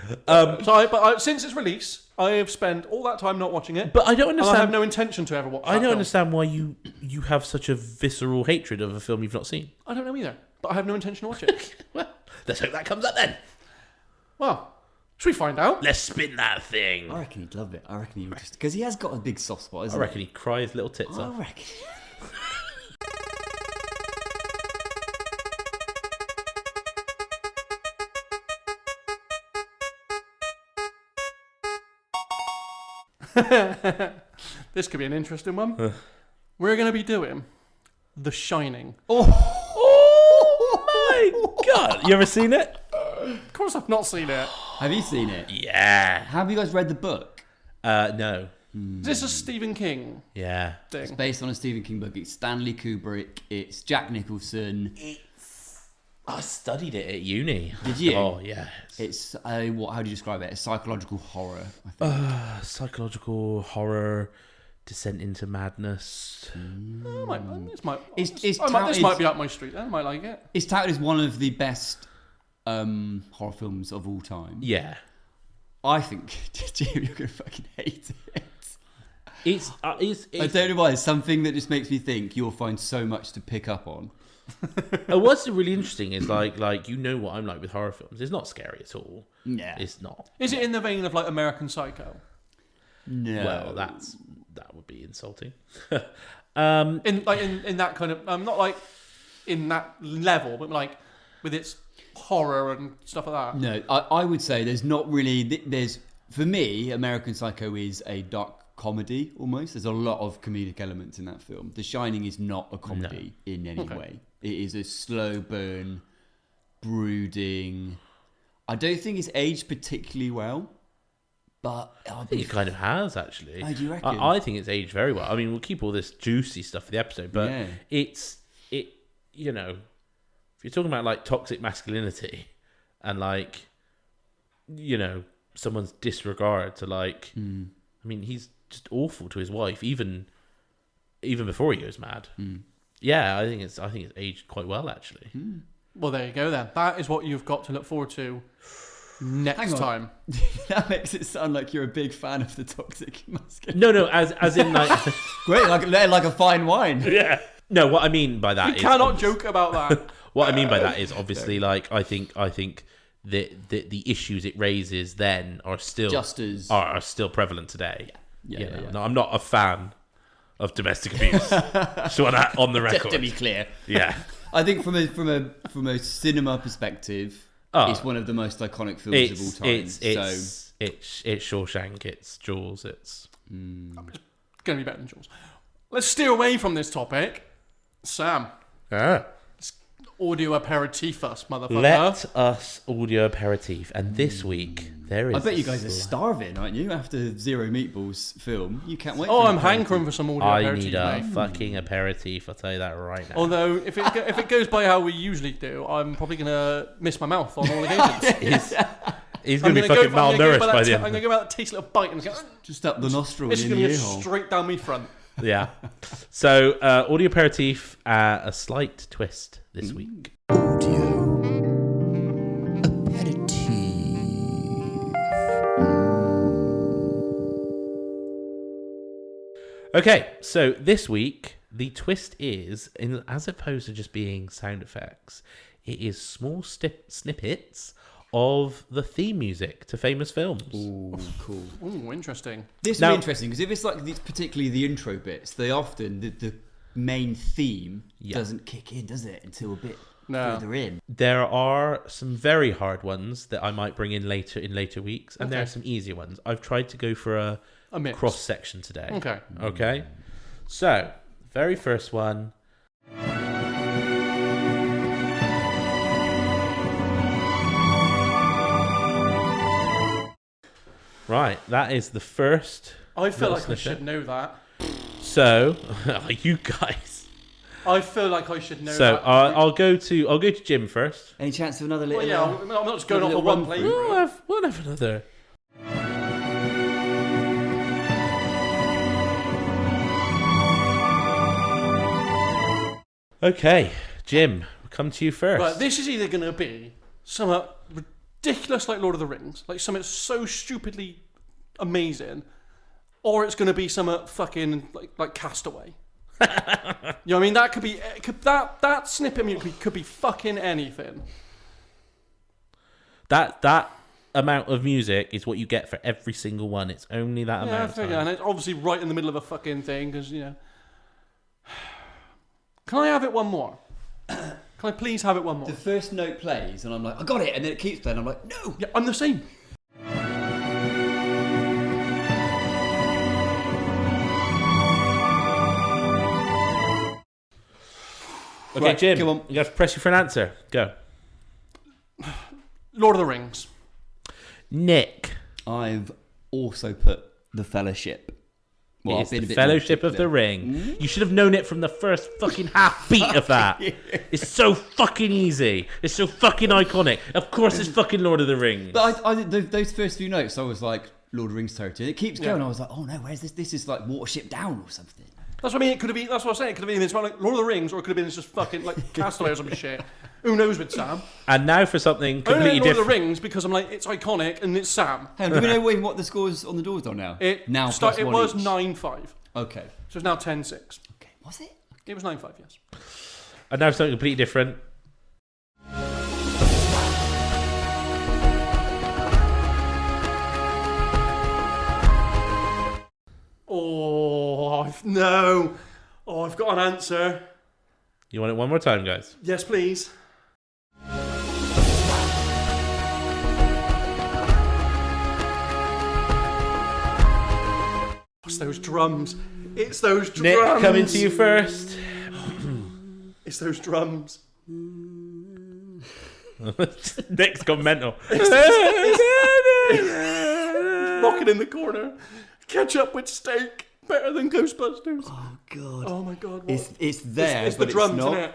Since its release, I have spent all that time not watching it. But I don't And understand... I have no intention to ever watch I that don't understand why you have such a visceral hatred of a film you've not seen. I don't know either, but I have no intention to watch it. Well, let's hope that comes up then. Well, should we find out? Let's spin that thing. I reckon he'd love it. I reckon he would just... Because he has got a big soft spot, I isn't reckon he'd cry his little tits he? I off. reckon... This could be an interesting one. We're going to be doing The Shining. Oh my god! You ever seen it? Of course I've not seen it. Have you seen it? Yeah. Have you guys read the book? No. Is this a Stephen King Yeah. It's thing? based on a Stephen King book. It's Stanley Kubrick. It's Jack Nicholson. I studied it at uni. Did you? Oh, yeah. It's how do you describe it? A psychological horror, I think. Psychological horror, descent into madness. This might touted- be up my street. I might like it. It's touted as one of the best horror films of all time. Yeah. I think, Jim, you're going to fucking hate it. It's I don't know why. It's something that just makes me think you'll find so much to pick up on. what's really interesting is like you know what I'm like with horror films. It's not scary at all. Yeah. It's not. Is it in the vein of like American Psycho? No. Well, that would be insulting. In that kind of not like in that level, but like with its horror and stuff like that. No, I would say there's not really... For me, American Psycho is a dark comedy, almost. There's a lot of comedic elements in that film. The Shining is not a comedy in any way. It is a slow burn, brooding... I don't think it's aged particularly well, but... I think it kind of has, actually. Oh, do you reckon? I think it's aged very well. I mean, we'll keep all this juicy stuff for the episode, but you know, if you're talking about like toxic masculinity and like, you know, someone's disregard to like, I mean, he's just awful to his wife, even before he goes mad. Yeah, I think it's aged quite well, actually. Well, there you go then. That is what you've got to look forward to next time. That makes it sound like you're a big fan of the toxic masculinity. No, as in like, Great, like a fine wine. yeah. No, what I mean by that You is cannot joke about that. what I mean by that is obviously like I think the issues it raises then are still Just as... are still prevalent today. Yeah. No, I'm not a fan of domestic abuse. So on the record, Just to be clear. yeah. I think from a cinema perspective, it's one of the most iconic films of all time. It's Shawshank, it's Jaws, it's It's going to be better than Jaws. Let's steer away from this topic. Sam, audio aperitif us, motherfucker. let us audio aperitif. And this week there is. I bet you guys are starving, aren't you? After Zero Meatballs film, you can't wait. Oh, for I'm an hankering for some audio I aperitif, need a mate. fucking aperitif. I'll tell you that right now. Although, if it goes by how we usually do, I'm probably going to miss my mouth on all occasions. He's going to be fucking malnourished by the I'm going end. to go about that tasty little bite and go, Just up the nostril it's and going in to the go ear hole. straight down my front. Yeah. So, audio aperitif, a slight twist this week. Audio aperitif. Okay, so this week the twist is, as opposed to just being sound effects, it is small snippets of the theme music to famous films. Ooh, cool. Ooh, interesting. This Now- is interesting because if it's like particularly the intro bits, they often the main theme doesn't kick in, does it? Until a bit further in. There are some very hard ones that I might bring in later weeks, and there are some easier ones. I've tried to go for a mix. cross section today. Okay. So, very first one. Right, that is the first. I feel little like I snippet. should know that. So, you guys. I feel like I should know So that. I'll go to Jim first. Any chance of another little? Well, yeah, I'm not just going off little of one run play. through. We'll have another. Okay, Jim, we'll come to you first. Right, this is either going to be something ridiculous like Lord of the Rings, like something so stupidly amazing, or it's going to be something fucking like Castaway. You know what I mean? That could be that snippet could be fucking anything. That amount of music is what you get for every single one. It's only that amount of time. And it's obviously right in the middle of a fucking thing, because, you know. Can I have it one more? Can I please have it one more? The first note plays, and I'm like, I got it, and then it keeps playing. I'm like, no. Yeah, I'm the same. Okay, Right, Jim, come on. you have to press you for an answer. Go. Lord of the Rings. Nick. I've also put The Fellowship. Well, It's I've been a the bit more Fellowship of the particular. Ring. You should have known it from the first fucking half beat of that. It's so fucking easy. It's so fucking iconic. Of course it's fucking Lord of the Rings. But those first few notes, I was like, Lord of the Rings territory. It keeps going. I was like, oh no, where's this? This is like Watership Down or something. That's what I mean. It could have been. That's what I was saying. It could have been this one, like Lord of the Rings, or it could have been just fucking like Castaway or some shit. Who knows with Sam? And now for something I completely only know Lord of different. the Rings because I'm like, it's iconic and it's Sam. Hang on, do we know what the scores on the doors are now? It now start, plus it one was each. 9-5, Okay. so it's now 10-6. Okay. Was it? It was 9-5, yes. And now for something completely different. No. Oh, I've got an answer. You want it one more time, guys? Yes, please. It's those drums. It's those drums. Nick, coming to you first. It's those drums. Nick's gone mental. Rocking in the corner. Ketchup with steak. Better than Ghostbusters. Oh god. Oh my god. It's there, it's but the drums, it's not. isn't it?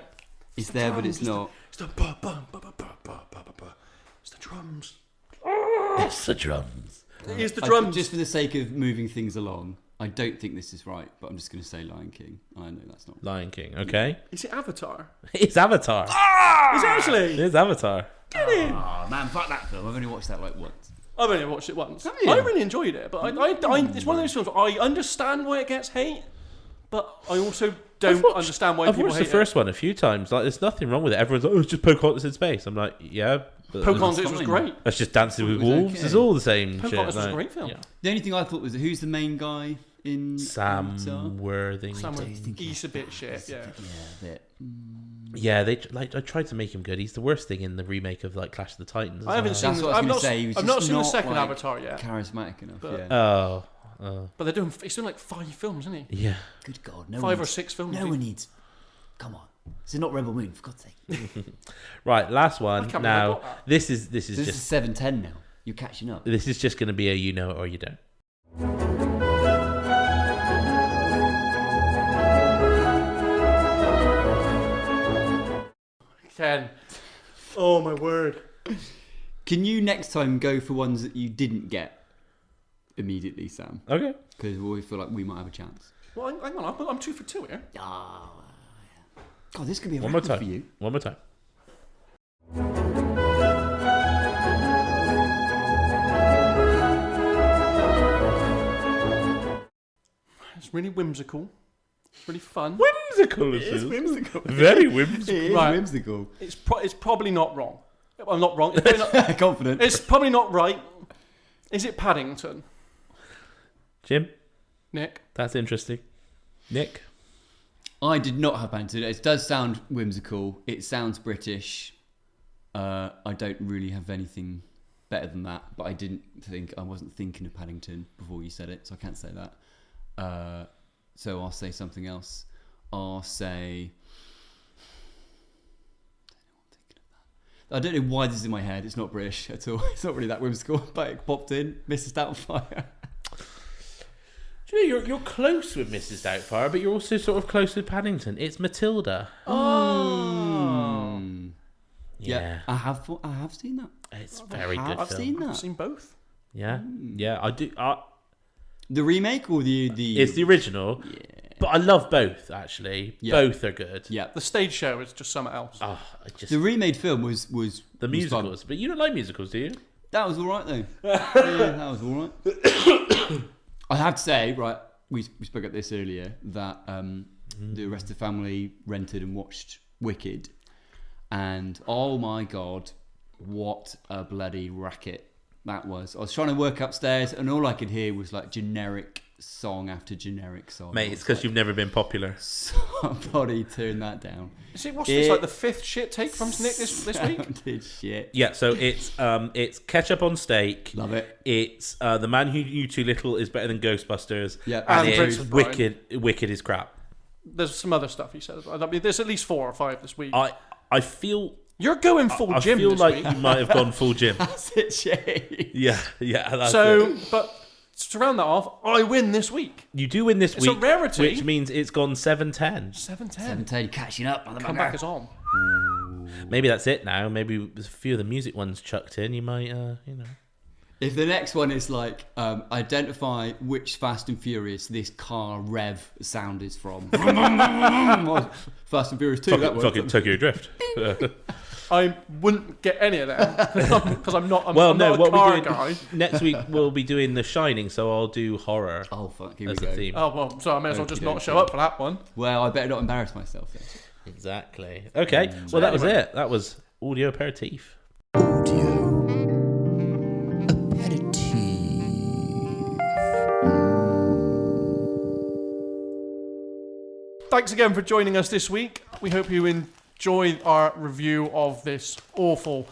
It's there, but it's not. It's the ba ba ba ba ba ba ba ba ba. It's the drums. It's the drums. It is the I- drums. just for the sake of moving things along, I don't think this is right, but I'm just going to say Lion King. I know that's not. Lion King, okay? Is it Avatar? It's Avatar. Is it actually? It's Avatar. Oh man, fuck that film. I've only watched that like once. I've only watched it once. Have you? I really enjoyed it, but it's one of those films where I understand why it gets hate, but I also don't understand why I've people watched hate the first one a few times. Like, there's nothing wrong with it. Everyone's like, oh, it's just Pocahontas in space. I'm like, yeah. But it. Pocahontas was fine. great. that's just Dancing with It was Wolves. okay. It's all the same Pocahontas shit. was a like, great film. yeah. The only thing I thought was who's the main guy in Sam Avatar? Worthington. Somewhere think he's a bit shit, yeah. Yeah, a bit. Yeah, I tried to make him good. He's the worst thing in the remake of like Clash of the Titans. I haven't as seen. That's what I was I've gonna not, say, he was I've just not seen the not, second like, Avatar yet. Charismatic enough. But- Yeah. well. But they're doing. He's doing like 5 films, isn't he? Yeah. Good God, no. 5 one or needs- 6 films. No one needs. Come on, this is not Rebel Moon, for God's sake. Right, last I one. can't believe I Now, got that. this is This is just 7:10 now. You're catching up. this is just going to be a you know it or you don't. Ken. Oh my word. Can you next time go for ones that you didn't get immediately, Sam? Okay. Because we feel like we might have a chance. Well, hang on. I'm 2 for 2 here. Ah, God, this could be a One more record time. for you. One more time. It's really whimsical. It's really fun. Whimsical, it is. whimsical. Very whimsical. It is Right. whimsical. It's probably not wrong. I'm not wrong. It's probably not, Confident. it's probably not right. Is it Paddington? Jim, Nick? that's interesting. Nick, I did not have Paddington. It does sound whimsical. It sounds British. I don't really have anything better than that, but I wasn't thinking of Paddington before you said it, so I can't say that. So I'll say something else. I'll say... I don't know why this is in my head. It's not British at all. It's not really that whimsical, but it popped in. Mrs. Doubtfire. do you know you're close with Mrs. Doubtfire, but you're also sort of close with Paddington. It's Matilda. Oh. Yeah, I have seen that. It's a very good I've film. seen I've that. seen both. Yeah, yeah, I do. The remake or the It's the original. Yeah. But I love both, actually. Yeah. Both are good. Yeah. The stage show is just something else. Oh, I just The remade film was the was fun. musicals. But you don't like musicals, do you? That was all right though. Yeah, that was all right. I have to say, right, we spoke about this earlier, that the rest of the family rented and watched Wicked, and oh my god, what a bloody racket that was. I was trying to work upstairs, and all I could hear was like generic song after generic song. Mate, it's because you've never been popular. Somebody turn that down. What's this, like the 5th shit take from Nick this week? Sounded shit. Yeah, so it's Ketchup on Steak. Love it. It's The Man Who Knew Too Little is better than Ghostbusters. Yeah, and and Prince it's of Brian. Wicked is crap. There's some other stuff he says. I mean, there's at least 4 or 5 this week. I feel You're going full I Jim feel this like week. you might have gone full Jim. That's it, Shay. Yeah, that's So, it. but to round that off, I win this week. You do win this It's a week, rarity. which means it's gone 7-10. 7-10. 17 catching up on the Come back is on. Maybe that's it now. Maybe there's a few of the music ones chucked in. You might, If the next one is like identify which Fast and Furious this car rev sound is from. Fast and Furious 2. that works. Fucking Tokyo Drift. I wouldn't get any of them because I'm not. I'm Well, not no, a what car we're doing guy. next week we'll be doing The Shining, so I'll do horror Oh fuck, here we as go. the theme. Oh well, so I may as well just not Okey-dokey. show up for that one. Well, I better not embarrass myself then. Exactly. Okay, well that was anyway. it. That was Audio Aperitif. Audio Aperitif. Thanks again for joining us this week. We hope you enjoyed our review of this awful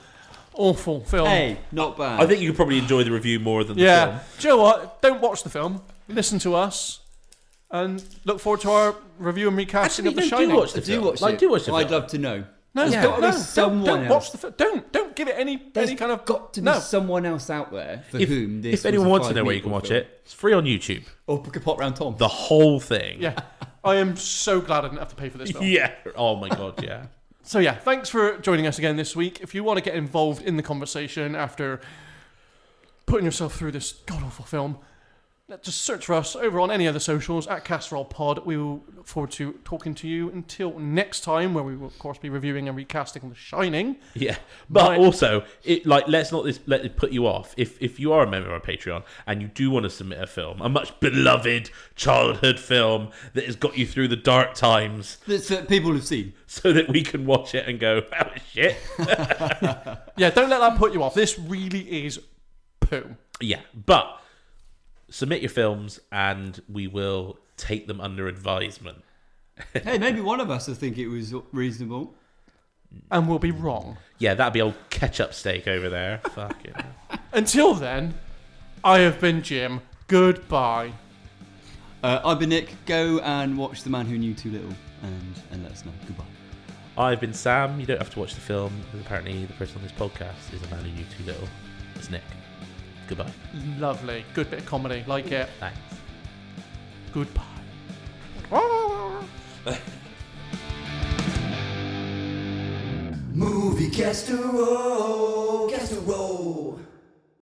film. Hey, not bad. I think you could probably enjoy the review more than the Yeah. film. Do you know what? Don't watch the film. Listen to us. And look forward to our review and recasting Actually, of The no, Shining. do watch the do film. watch Like, it. do watch the I'd film. love to know. No, There's no, got to no, be someone don't else. watch the film. Don't give it any kind of. Got to be no. someone else out there for whom this. If anyone was a wants to know 5 where you can meatball watch film. it, it's free on YouTube. Or book a pot round Tom. The whole thing. Yeah, I am so glad I didn't have to pay for this film. Yeah. Oh my god, yeah. So yeah, thanks for joining us again this week. If you want to get involved in the conversation after putting yourself through this god-awful film, just search for us over on any other socials at Casserole Pod. We will look forward to talking to you until next time, where we will of course be reviewing and recasting The Shining. Yeah, but Right. also, let's not let it put you off. If you are a member of our Patreon and you do want to submit a film, a much beloved childhood film that has got you through the dark times, That people have seen. so that we can watch it and go, "Oh shit." Yeah, don't let that put you off. This really is poo. Yeah, but submit your films and we will take them under advisement. Hey, maybe one of us will think it was reasonable. And we'll be wrong. Yeah, that'd be old ketchup steak over there. Fuck it. Until then, I have been Jim. Goodbye. I've been Nick. Go and watch The Man Who Knew Too Little and let us know. Goodbye. I've been Sam. You don't have to watch the film, because apparently the person on this podcast is a man who knew too little. It's Nick. Goodbye. Lovely. Good bit of comedy. Like it. Thanks. Goodbye. Movie casserole, casserole.